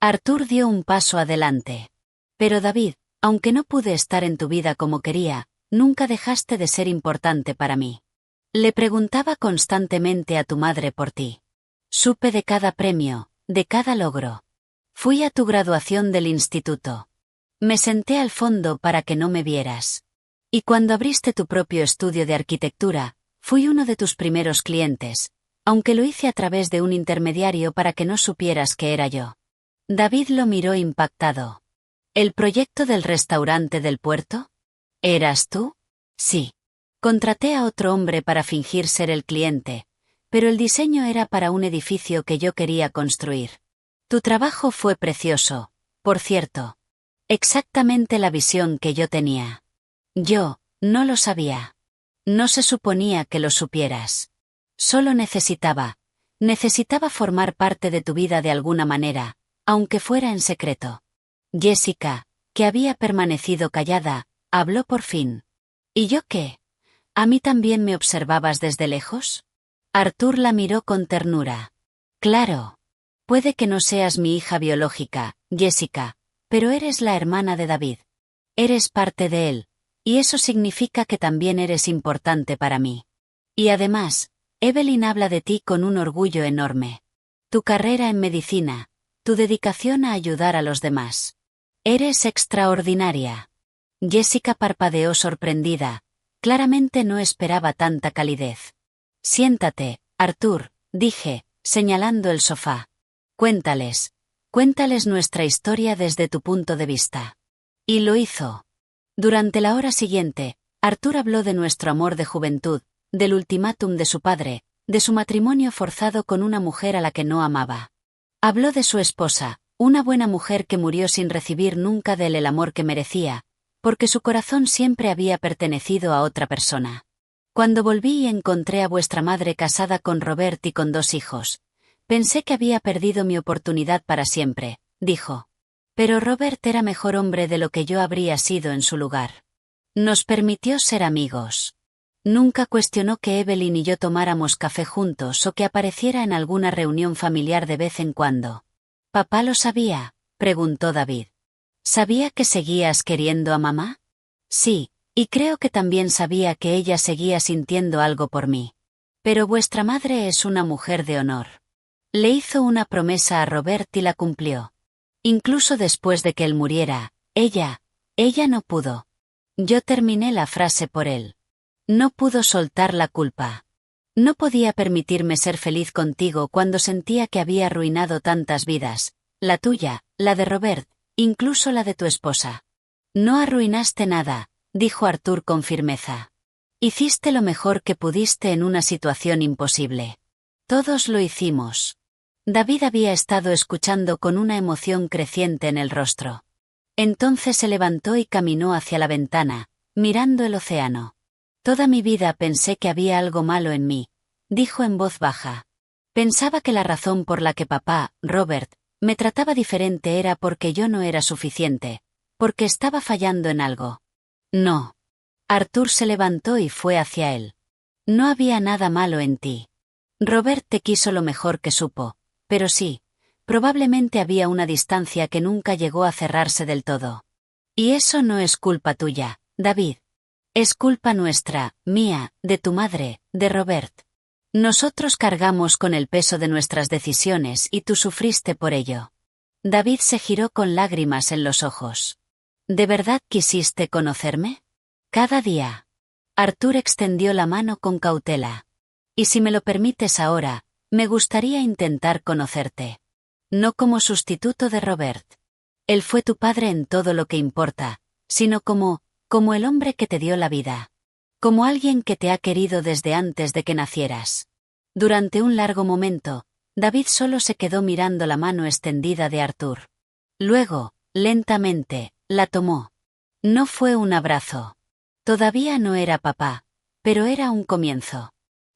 Arthur dio un paso adelante. Pero David, aunque no pude estar en tu vida como quería, nunca dejaste de ser importante para mí. Le preguntaba constantemente a tu madre por ti. Supe de cada premio, de cada logro. Fui a tu graduación del instituto. Me senté al fondo para que no me vieras. Y cuando abriste tu propio estudio de arquitectura, fui uno de tus primeros clientes, aunque lo hice a través de un intermediario para que no supieras que era yo. David lo miró impactado. ¿El proyecto del restaurante del puerto? ¿Eras tú? Sí. Contraté a otro hombre para fingir ser el cliente, pero el diseño era para un edificio que yo quería construir. Tu trabajo fue precioso, por cierto. Exactamente la visión que yo tenía. Yo, no lo sabía. No se suponía que lo supieras. Solo necesitaba formar parte de tu vida de alguna manera, aunque fuera en secreto. Jessica, que había permanecido callada, habló por fin. ¿Y yo qué? ¿A mí también me observabas desde lejos? Arthur la miró con ternura. Claro. Puede que no seas mi hija biológica, Jessica, pero eres la hermana de David. Eres parte de él, y eso significa que también eres importante para mí. Y además, Evelyn habla de ti con un orgullo enorme. Tu carrera en medicina, tu dedicación a ayudar a los demás. Eres extraordinaria. Jessica parpadeó sorprendida. Claramente no esperaba tanta calidez. Siéntate, Arthur, dije, señalando el sofá. Cuéntales nuestra historia desde tu punto de vista. Y lo hizo. Durante la hora siguiente, Arthur habló de nuestro amor de juventud, del ultimátum de su padre, de su matrimonio forzado con una mujer a la que no amaba. Habló de su esposa, una buena mujer que murió sin recibir nunca de él el amor que merecía, porque su corazón siempre había pertenecido a otra persona. Cuando volví y encontré a vuestra madre casada con Robert y con 2 hijos, pensé que había perdido mi oportunidad para siempre, dijo. Pero Robert era mejor hombre de lo que yo habría sido en su lugar. Nos permitió ser amigos. Nunca cuestionó que Evelyn y yo tomáramos café juntos o que apareciera en alguna reunión familiar de vez en cuando. ¿Papá lo sabía?, preguntó David. ¿Sabía que seguías queriendo a mamá? Sí, y creo que también sabía que ella seguía sintiendo algo por mí. Pero vuestra madre es una mujer de honor. Le hizo una promesa a Robert y la cumplió. Incluso después de que él muriera, ella no pudo. Yo terminé la frase por él. No pudo soltar la culpa. No podía permitirme ser feliz contigo cuando sentía que había arruinado tantas vidas, la tuya, la de Robert, incluso la de tu esposa. No arruinaste nada, dijo Arthur con firmeza. Hiciste lo mejor que pudiste en una situación imposible. Todos lo hicimos. David había estado escuchando con una emoción creciente en el rostro. Entonces se levantó y caminó hacia la ventana, mirando el océano. Toda mi vida pensé que había algo malo en mí, dijo en voz baja. Pensaba que la razón por la que papá, Robert, me trataba diferente era porque yo no era suficiente, porque estaba fallando en algo. No. Arthur se levantó y fue hacia él. No había nada malo en ti. Robert te quiso lo mejor que supo, pero sí, probablemente había una distancia que nunca llegó a cerrarse del todo. Y eso no es culpa tuya, David. Es culpa nuestra, mía, de tu madre, de Robert. Nosotros cargamos con el peso de nuestras decisiones y tú sufriste por ello. David se giró con lágrimas en los ojos. ¿De verdad quisiste conocerme? Cada día. Arthur extendió la mano con cautela. Y si me lo permites ahora, me gustaría intentar conocerte. No como sustituto de Robert. Él fue tu padre en todo lo que importa, sino como el hombre que te dio la vida. Como alguien que te ha querido desde antes de que nacieras. Durante un largo momento, David solo se quedó mirando la mano extendida de Arthur. Luego, lentamente, la tomó. No fue un abrazo. Todavía no era papá, pero era un comienzo.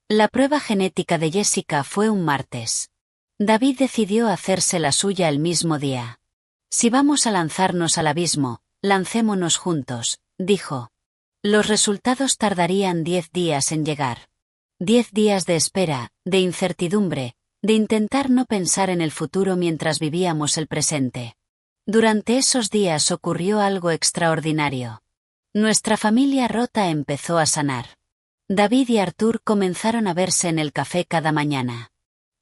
La prueba genética de Jessica fue un martes. David decidió hacerse la suya el mismo día. Si vamos a lanzarnos al abismo, lancémonos juntos, dijo. Los resultados tardarían 10 días en llegar. 10 días de espera, de incertidumbre, de intentar no pensar en el futuro mientras vivíamos el presente. Durante esos días ocurrió algo extraordinario. Nuestra familia rota empezó a sanar. David y Arthur comenzaron a verse en el café cada mañana.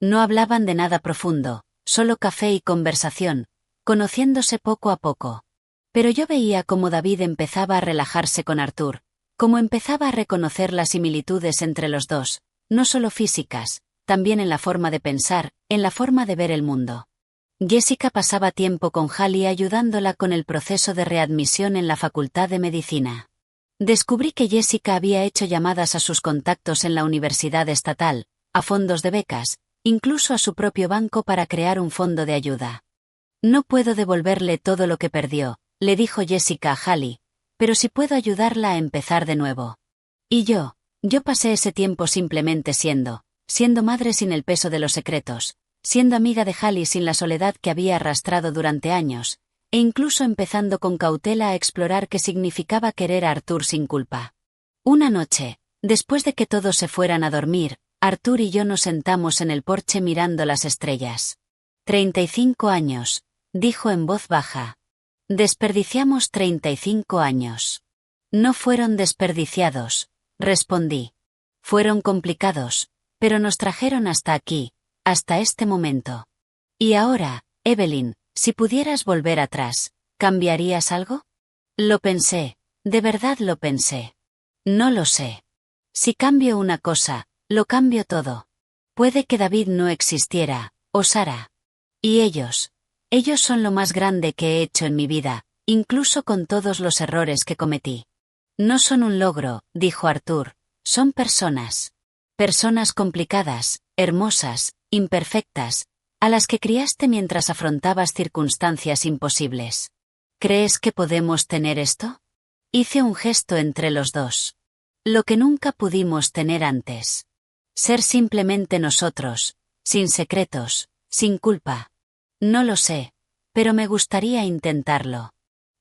No hablaban de nada profundo, solo café y conversación, conociéndose poco a poco. Pero yo veía cómo David empezaba a relajarse con Arthur, cómo empezaba a reconocer las similitudes entre los dos, no solo físicas, también en la forma de pensar, en la forma de ver el mundo. Jessica pasaba tiempo con Hallie ayudándola con el proceso de readmisión en la Facultad de Medicina. Descubrí que Jessica había hecho llamadas a sus contactos en la Universidad Estatal, a fondos de becas, incluso a su propio banco para crear un fondo de ayuda. No puedo devolverle todo lo que perdió, le dijo Jessica a Hallie, pero sí puedo ayudarla a empezar de nuevo. Y yo pasé ese tiempo simplemente siendo madre sin el peso de los secretos, siendo amiga de Hallie sin la soledad que había arrastrado durante años, e incluso empezando con cautela a explorar qué significaba querer a Arthur sin culpa. Una noche, después de que todos se fueran a dormir, Arthur y yo nos sentamos en el porche mirando las estrellas. 35 años, dijo en voz baja. Desperdiciamos 35 años. No fueron desperdiciados, respondí. Fueron complicados, pero nos trajeron hasta aquí, hasta este momento. Y ahora, Evelyn, si pudieras volver atrás, ¿cambiarías algo? Lo pensé, de verdad lo pensé. No lo sé. Si cambio una cosa, lo cambio todo. Puede que David no existiera, o Sara. Y ellos son lo más grande que he hecho en mi vida, incluso con todos los errores que cometí. No son un logro, dijo Arthur, son personas. Personas complicadas, hermosas, imperfectas, a las que criaste mientras afrontabas circunstancias imposibles. ¿Crees que podemos tener esto? Hice un gesto entre los dos. Lo que nunca pudimos tener antes. Ser simplemente nosotros, sin secretos, sin culpa. No lo sé, pero me gustaría intentarlo.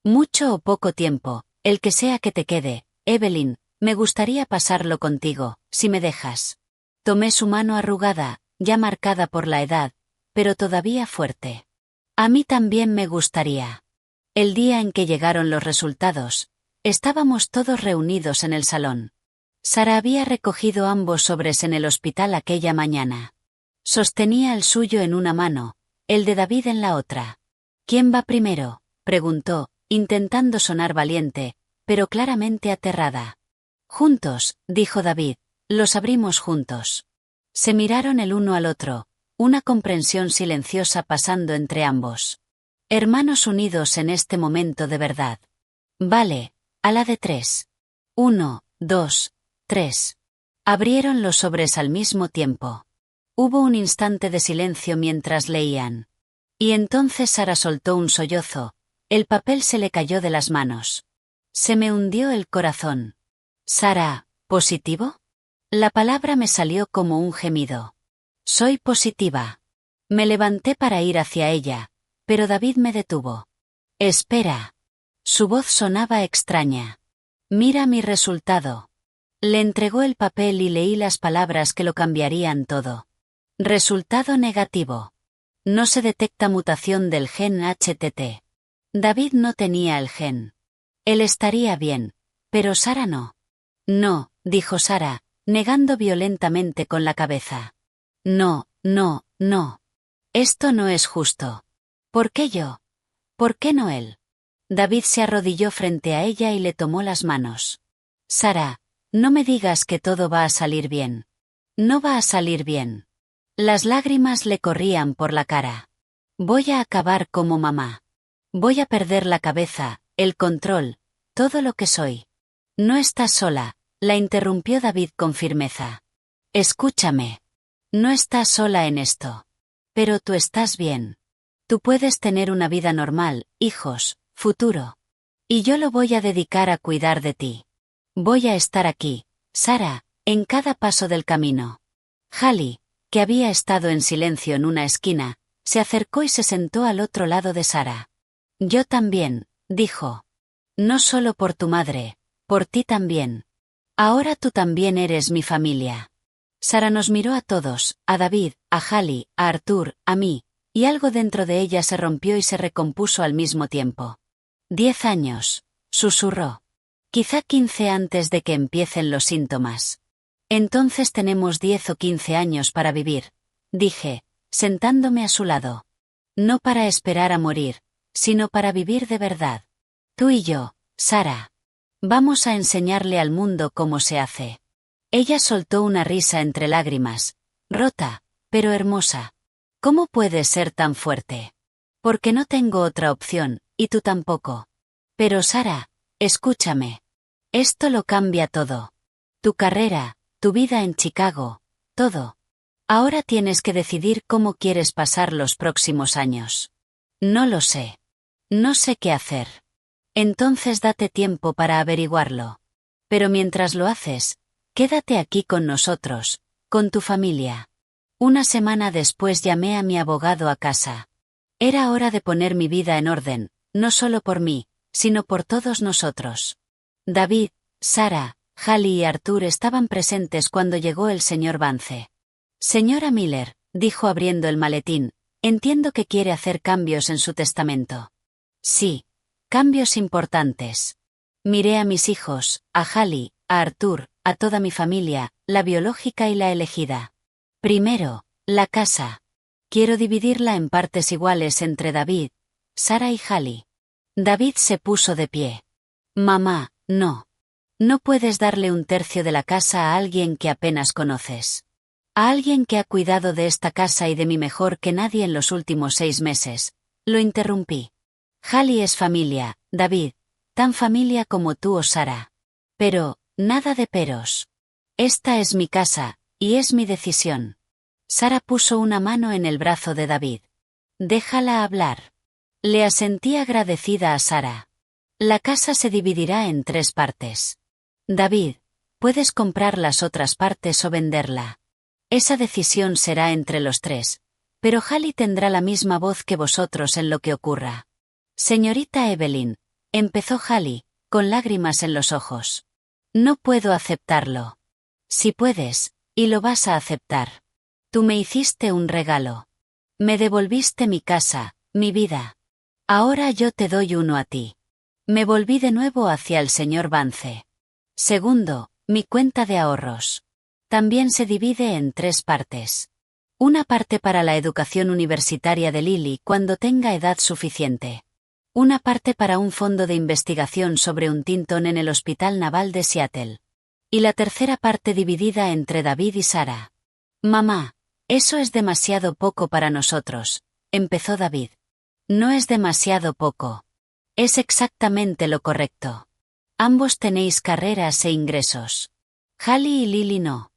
Mucho o poco tiempo, el que sea que te quede, Evelyn, me gustaría pasarlo contigo, si me dejas. Tomé su mano arrugada, ya marcada por la edad, pero todavía fuerte. A mí también me gustaría. El día en que llegaron los resultados, estábamos todos reunidos en el salón. Sara había recogido ambos sobres en el hospital aquella mañana. Sostenía el suyo en una mano, el de David en la otra. ¿Quién va primero?, preguntó, intentando sonar valiente, pero claramente aterrada. Juntos, dijo David, los abrimos juntos. Se miraron el uno al otro, una comprensión silenciosa pasando entre ambos. Hermanos unidos en este momento de verdad. Vale, a la de 3. 1, 2, 3. Abrieron los sobres al mismo tiempo. Hubo un instante de silencio mientras leían. Y entonces Sara soltó un sollozo, el papel se le cayó de las manos. Se me hundió el corazón. Sara, ¿positivo? La palabra me salió como un gemido. Soy positiva. Me levanté para ir hacia ella, pero David me detuvo. Espera. Su voz sonaba extraña. Mira mi resultado. Le entregó el papel y leí las palabras que lo cambiarían todo. Resultado negativo. No se detecta mutación del gen HTT. David no tenía el gen. Él estaría bien, pero Sara no. No, dijo Sara, negando violentamente con la cabeza. No, no, no. Esto no es justo. ¿Por qué yo? ¿Por qué no él? David se arrodilló frente a ella y le tomó las manos. Sara, no me digas que todo va a salir bien. No va a salir bien. Las lágrimas le corrían por la cara. Voy a acabar como mamá. Voy a perder la cabeza, el control, todo lo que soy. No estás sola, la interrumpió David con firmeza. Escúchame. No estás sola en esto. Pero tú estás bien. Tú puedes tener una vida normal, hijos, futuro. Y yo lo voy a dedicar a cuidar de ti. Voy a estar aquí, Sara, en cada paso del camino. Hallie, que había estado en silencio en una esquina, se acercó y se sentó al otro lado de Sara. Yo también, dijo. No solo por tu madre, por ti también. Ahora tú también eres mi familia. Sara nos miró a todos, a David, a Hallie, a Arthur, a mí, y algo dentro de ella se rompió y se recompuso al mismo tiempo. 10 años, susurró. Quizá 15 antes de que empiecen los síntomas. Entonces tenemos 10 o 15 años para vivir, dije, sentándome a su lado. No para esperar a morir, sino para vivir de verdad. Tú y yo, Sara. Vamos a enseñarle al mundo cómo se hace. Ella soltó una risa entre lágrimas, rota, pero hermosa. ¿Cómo puedes ser tan fuerte? Porque no tengo otra opción, y tú tampoco. Pero Sara, escúchame. Esto lo cambia todo. Tu carrera, tu vida en Chicago, todo. Ahora tienes que decidir cómo quieres pasar los próximos años. No lo sé. No sé qué hacer. Entonces date tiempo para averiguarlo. Pero mientras lo haces, quédate aquí con nosotros, con tu familia. Una semana después llamé a mi abogado a casa. Era hora de poner mi vida en orden, no solo por mí, sino por todos nosotros. David, Sara, Hallie y Arthur estaban presentes cuando llegó el señor Vance. Señora Miller, dijo abriendo el maletín, entiendo que quiere hacer cambios en su testamento. Sí, cambios importantes. Miré a mis hijos, a Hallie, a Arthur, a toda mi familia, la biológica y la elegida. Primero, la casa. Quiero dividirla en partes iguales entre David, Sara y Hallie. David se puso de pie. Mamá, no. No puedes darle un tercio de la casa a alguien que apenas conoces. A alguien que ha cuidado de esta casa y de mí mejor que nadie en los últimos 6 meses. Lo interrumpí. Hallie es familia, David, tan familia como tú o Sara. Pero, nada de peros. Esta es mi casa, y es mi decisión. Sara puso una mano en el brazo de David. Déjala hablar. Le asentí agradecida a Sara. La casa se dividirá en 3 partes. David, puedes comprar las otras partes o venderla. Esa decisión será entre los 3, pero Hallie tendrá la misma voz que vosotros en lo que ocurra. Señorita Evelyn, empezó Hallie, con lágrimas en los ojos. No puedo aceptarlo. Si puedes, y lo vas a aceptar. Tú me hiciste un regalo. Me devolviste mi casa, mi vida. Ahora yo te doy uno a ti. Me volví de nuevo hacia el señor Vance. Segundo, mi cuenta de ahorros. También se divide en 3 partes. Una parte para la educación universitaria de Lily cuando tenga edad suficiente. Una parte para un fondo de investigación sobre un Tinton en el Hospital Naval de Seattle. Y la tercera parte dividida entre David y Sara. Mamá, eso es demasiado poco para nosotros, empezó David. No es demasiado poco. Es exactamente lo correcto. Ambos tenéis carreras e ingresos. Hallie y Lily no.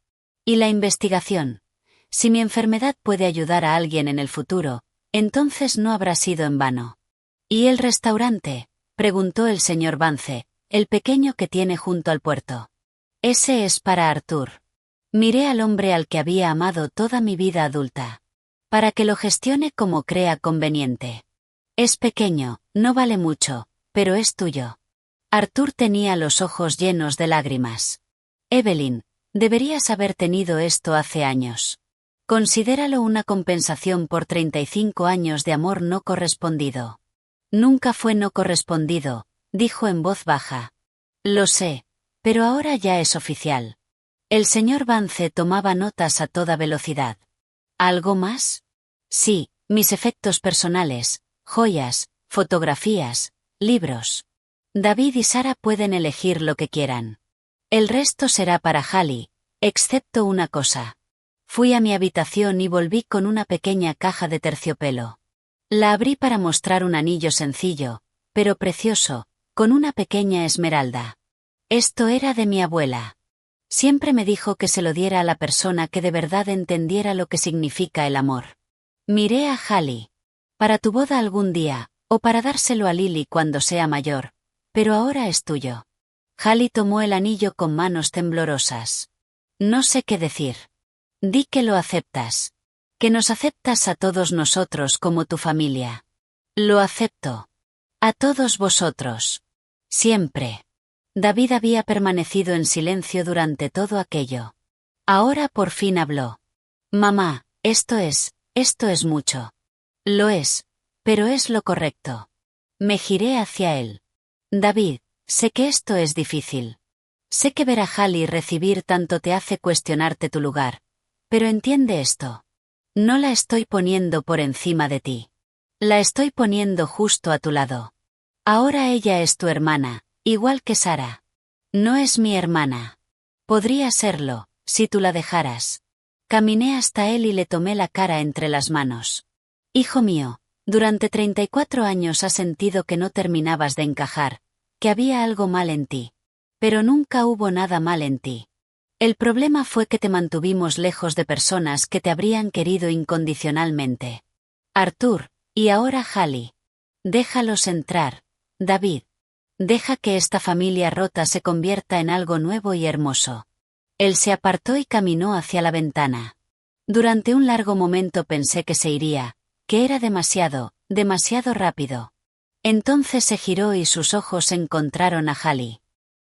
Y la investigación. Si mi enfermedad puede ayudar a alguien en el futuro, entonces no habrá sido en vano. ¿Y el restaurante?, preguntó el señor Vance, el pequeño que tiene junto al puerto. Ese es para Arthur. Miré al hombre al que había amado toda mi vida adulta. Para que lo gestione como crea conveniente. Es pequeño, no vale mucho, pero es tuyo. Arthur tenía los ojos llenos de lágrimas. Evelyn, deberías haber tenido esto hace años. Considéralo una compensación por 35 años de amor no correspondido. Nunca fue no correspondido, dijo en voz baja. Lo sé, pero ahora ya es oficial. El señor Vance tomaba notas a toda velocidad. ¿Algo más? Sí, mis efectos personales, joyas, fotografías, libros. David y Sara pueden elegir lo que quieran. El resto será para Hallie, excepto una cosa. Fui a mi habitación y volví con una pequeña caja de terciopelo. La abrí para mostrar un anillo sencillo, pero precioso, con una pequeña esmeralda. Esto era de mi abuela. Siempre me dijo que se lo diera a la persona que de verdad entendiera lo que significa el amor. Miré a Hallie. Para tu boda algún día, o para dárselo a Lily cuando sea mayor, pero ahora es tuyo. Hallie tomó el anillo con manos temblorosas. No sé qué decir. Di que lo aceptas. Que nos aceptas a todos nosotros como tu familia. Lo acepto. A todos vosotros. Siempre. David había permanecido en silencio durante todo aquello. Ahora por fin habló. Mamá, esto es mucho. Lo es, pero es lo correcto. Me giré hacia él. David, sé que esto es difícil. Sé que ver a Hallie recibir tanto te hace cuestionarte tu lugar. Pero entiende esto. No la estoy poniendo por encima de ti. La estoy poniendo justo a tu lado. Ahora ella es tu hermana, igual que Sara. No es mi hermana. Podría serlo, si tú la dejaras. Caminé hasta él y le tomé la cara entre las manos. Hijo mío, durante 34 años has sentido que no terminabas de encajar, que había algo mal en ti. Pero nunca hubo nada mal en ti. El problema fue que te mantuvimos lejos de personas que te habrían querido incondicionalmente. Arthur, y ahora Hallie. Déjalos entrar, David. Deja que esta familia rota se convierta en algo nuevo y hermoso. Él se apartó y caminó hacia la ventana. Durante un largo momento pensé que se iría, que era demasiado rápido. Entonces se giró y sus ojos encontraron a Hallie.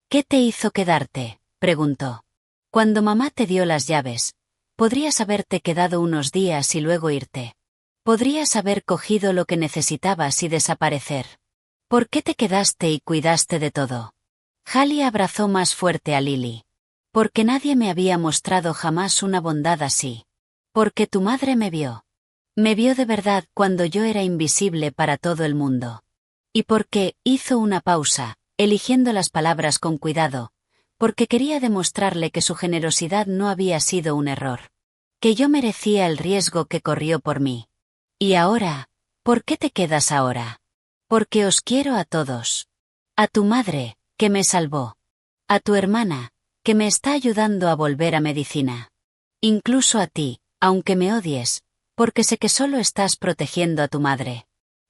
¿Qué te hizo quedarte?, preguntó. Cuando mamá te dio las llaves, podrías haberte quedado unos días y luego irte. Podrías haber cogido lo que necesitabas y desaparecer. ¿Por qué te quedaste y cuidaste de todo? Hallie abrazó más fuerte a Lily. Porque nadie me había mostrado jamás una bondad así. Porque tu madre me vio. Me vio de verdad cuando yo era invisible para todo el mundo. Y porque hizo una pausa, eligiendo las palabras con cuidado, porque quería demostrarle que su generosidad no había sido un error. Que yo merecía el riesgo que corrió por mí. Y ahora, ¿por qué te quedas ahora? Porque os quiero a todos. A tu madre, que me salvó. A tu hermana, que me está ayudando a volver a medicina. Incluso a ti, aunque me odies, porque sé que solo estás protegiendo a tu madre.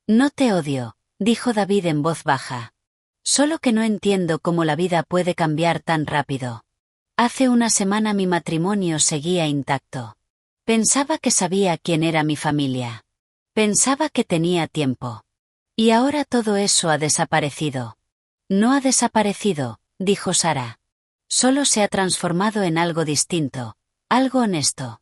No te odio, dijo David en voz baja. Solo que no entiendo cómo la vida puede cambiar tan rápido. Hace una semana mi matrimonio seguía intacto. Pensaba que sabía quién era mi familia. Pensaba que tenía tiempo. Y ahora todo eso ha desaparecido. No ha desaparecido, dijo Sara. Solo se ha transformado en algo distinto, algo honesto.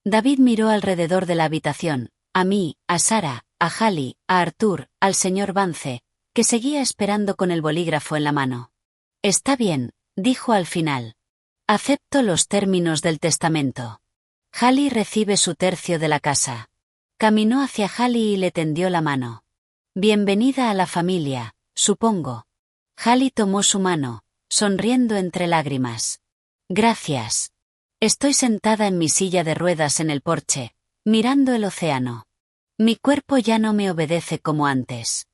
David miró alrededor de la habitación, a mí, a Sara, a Hallie, a Arthur, al señor Vance, que seguía esperando con el bolígrafo en la mano. Está bien, dijo al final. Acepto los términos del testamento. Hallie recibe su tercio de la casa. Caminó hacia Hallie y le tendió la mano. Bienvenida a la familia, supongo. Hallie tomó su mano, sonriendo entre lágrimas. Gracias. Estoy sentada en mi silla de ruedas en el porche, mirando el océano. Mi cuerpo ya no me obedece como antes.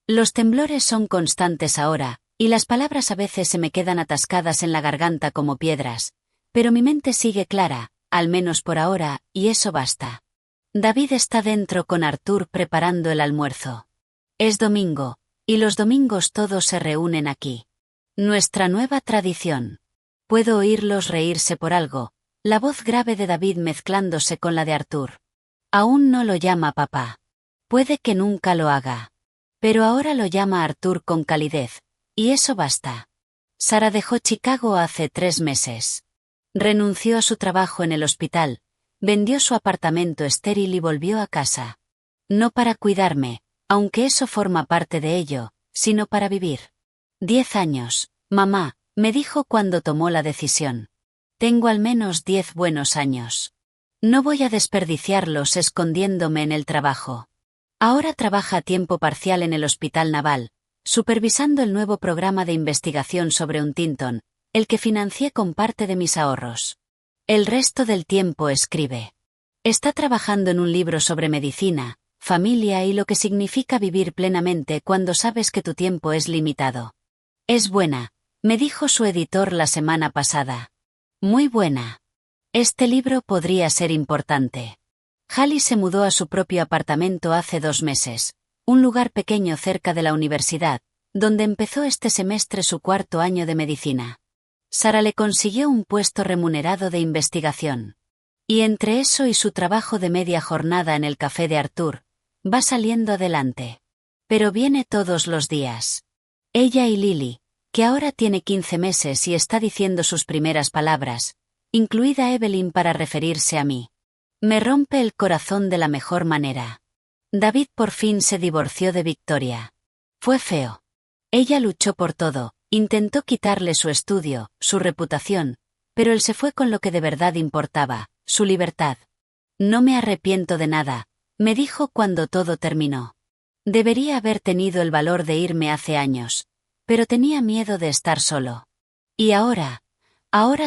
Los temblores son constantes ahora, y las palabras a veces se me quedan atascadas en la garganta como piedras, pero mi mente sigue clara, al menos por ahora, y eso basta. David está dentro con Arthur preparando el almuerzo. Es domingo, y los domingos todos se reúnen aquí. Nuestra nueva tradición. Puedo oírlos reírse por algo, la voz grave de David mezclándose con la de Arthur. Aún no lo llama papá. Puede que nunca lo haga. Pero ahora lo llama Arthur con calidez, y eso basta. Sara dejó Chicago hace 3 meses. Renunció a su trabajo en el hospital, vendió su apartamento estéril y volvió a casa. No para cuidarme, aunque eso forma parte de ello, sino para vivir. 10 años, mamá, me dijo cuando tomó la decisión. Tengo al menos 10 buenos años. No voy a desperdiciarlos escondiéndome en el trabajo. Ahora trabaja a tiempo parcial en el Hospital Naval, supervisando el nuevo programa de investigación sobre Huntington, el que financié con parte de mis ahorros. El resto del tiempo escribe. Está trabajando en un libro sobre medicina, familia y lo que significa vivir plenamente cuando sabes que tu tiempo es limitado. Es buena, me dijo su editor la semana pasada. Muy buena. Este libro podría ser importante. Hallie se mudó a su propio apartamento hace 2 meses, un lugar pequeño cerca de la universidad, donde empezó este semestre su 4º año de medicina. Sara le consiguió un puesto remunerado de investigación. Y entre eso y su trabajo de media jornada en el café de Arthur, va saliendo adelante. Pero viene todos los días. Ella y Lily, que ahora tiene 15 meses y está diciendo sus primeras palabras, incluida Evelyn para referirse a mí. Me rompe el corazón de la mejor manera. David por fin se divorció de Victoria. Fue feo. Ella luchó por todo, intentó quitarle su estudio, su reputación, pero él se fue con lo que de verdad importaba, su libertad. No me arrepiento de nada, me dijo cuando todo terminó. Debería haber tenido el valor de irme hace años, pero tenía miedo de estar solo. Y ahora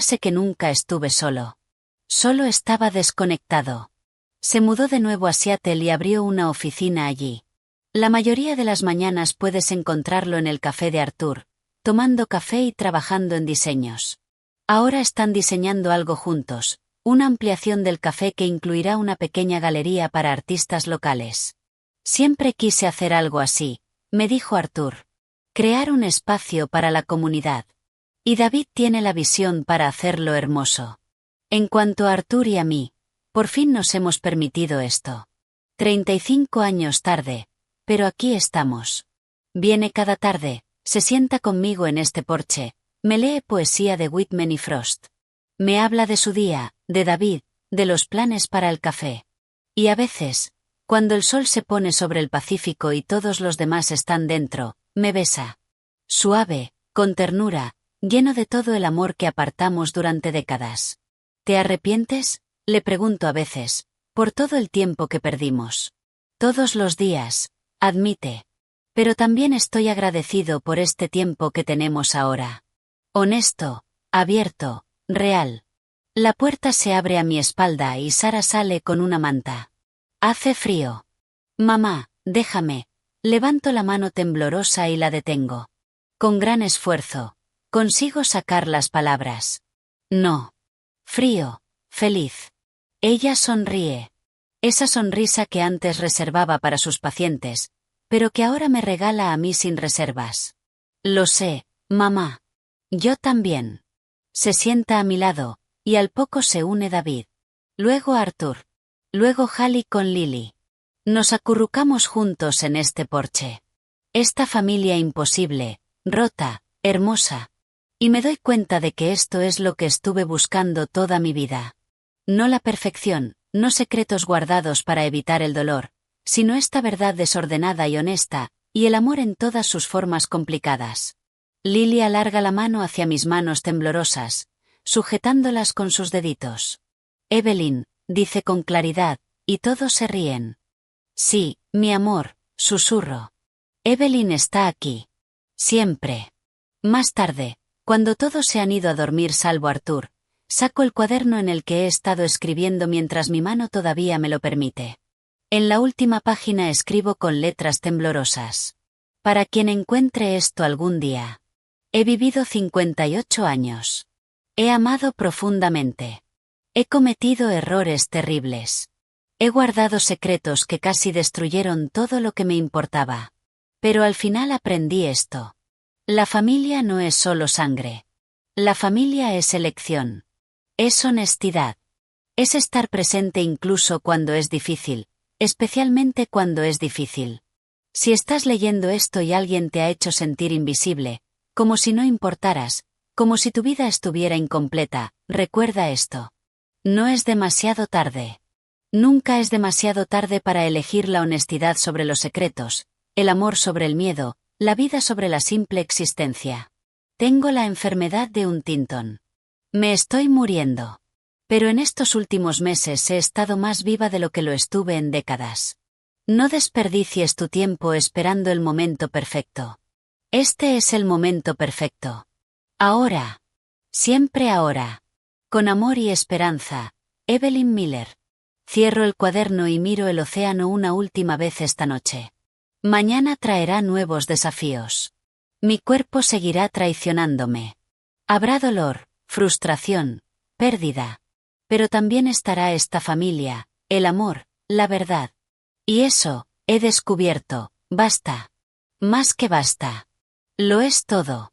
sé que nunca estuve solo. Solo estaba desconectado. Se mudó de nuevo a Seattle y abrió una oficina allí. La mayoría de las mañanas puedes encontrarlo en el café de Arthur, tomando café y trabajando en diseños. Ahora están diseñando algo juntos, una ampliación del café que incluirá una pequeña galería para artistas locales. Siempre quise hacer algo así, me dijo Arthur. Crear un espacio para la comunidad. Y David tiene la visión para hacerlo hermoso. En cuanto a Arthur y a mí, por fin nos hemos permitido esto. 35 años tarde, pero aquí estamos. Viene cada tarde, se sienta conmigo en este porche, me lee poesía de Whitman y Frost. Me habla de su día, de David, de los planes para el café. Y a veces, cuando el sol se pone sobre el Pacífico y todos los demás están dentro, me besa. Suave, con ternura, lleno de todo el amor que apartamos durante décadas. ¿Te arrepientes?, le pregunto a veces, por todo el tiempo que perdimos. Todos los días, admite. Pero también estoy agradecido por este tiempo que tenemos ahora. Honesto, abierto, real. La puerta se abre a mi espalda y Sara sale con una manta. Hace frío. Mamá, déjame. Levanto la mano temblorosa y la detengo. Con gran esfuerzo, consigo sacar las palabras. No. Frío, feliz. Ella sonríe. Esa sonrisa que antes reservaba para sus pacientes, pero que ahora me regala a mí sin reservas. Lo sé, mamá. Yo también. Se sienta a mi lado, y al poco se une David. Luego Arthur. Luego Hallie con Lily. Nos acurrucamos juntos en este porche. Esta familia imposible, rota, hermosa. Y me doy cuenta de que esto es lo que estuve buscando toda mi vida. No la perfección, no secretos guardados para evitar el dolor, sino esta verdad desordenada y honesta, y el amor en todas sus formas complicadas. Lily alarga la mano hacia mis manos temblorosas, sujetándolas con sus deditos. Evelyn, dice con claridad, y todos se ríen. Sí, mi amor, susurro. Evelyn está aquí. Siempre. Más tarde, cuando todos se han ido a dormir salvo Arthur, Saco el cuaderno en el que he estado escribiendo mientras mi mano todavía me lo permite. En la última página escribo con letras temblorosas. Para quien encuentre esto algún día. He vivido 58 años. He amado profundamente. He cometido errores terribles. He guardado secretos que casi destruyeron todo lo que me importaba. Pero al final aprendí esto. La familia no es solo sangre. La familia es elección. Es honestidad. Es estar presente incluso cuando es difícil, especialmente cuando es difícil. Si estás leyendo esto y alguien te ha hecho sentir invisible, como si no importaras, como si tu vida estuviera incompleta, recuerda esto. No es demasiado tarde. Nunca es demasiado tarde para elegir la honestidad sobre los secretos, el amor sobre el miedo, la vida sobre la simple existencia. Tengo la enfermedad de Huntington. Me estoy muriendo. Pero en estos últimos meses he estado más viva de lo que lo estuve en décadas. No desperdicies tu tiempo esperando el momento perfecto. Este es el momento perfecto. Ahora. Siempre ahora. Con amor y esperanza, Evelyn Miller. Cierro el cuaderno y miro el océano una última vez esta noche. Mañana traerá nuevos desafíos. Mi cuerpo seguirá traicionándome. Habrá dolor, frustración, pérdida. Pero también estará esta familia, el amor, la verdad. Y eso, he descubierto, basta. Más que basta. Lo es todo.